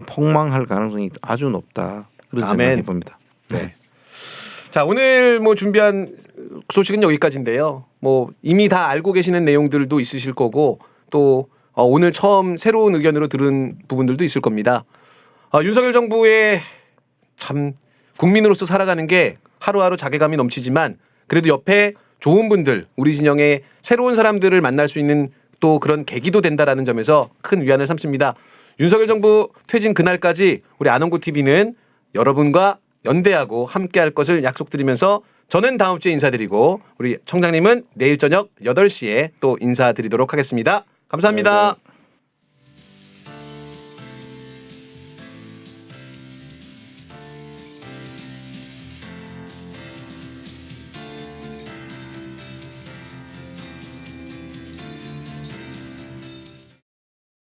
폭망할 가능성이 아주 높다. 그런 생각해 봅니다. 네. 자, 오늘 뭐 준비한 소식은 여기까지인데요. 뭐 이미 다 알고 계시는 내용들도 있으실 거고 또 오늘 처음 새로운 의견으로 들은 부분들도 있을 겁니다. 윤석열 정부의 참 국민으로서 살아가는 게 하루하루 자괴감이 넘치지만 그래도 옆에 좋은 분들, 우리 진영의 새로운 사람들을 만날 수 있는 또 그런 계기도 된다라는 점에서 큰 위안을 삼습니다. 윤석열 정부 퇴진 그날까지 우리 안원구 TV는 여러분과 연대하고 함께할 것을 약속드리면서 저는 다음 주에 인사드리고 우리 청장님은 내일 저녁 8시에 또 인사드리도록 하겠습니다. 감사합니다.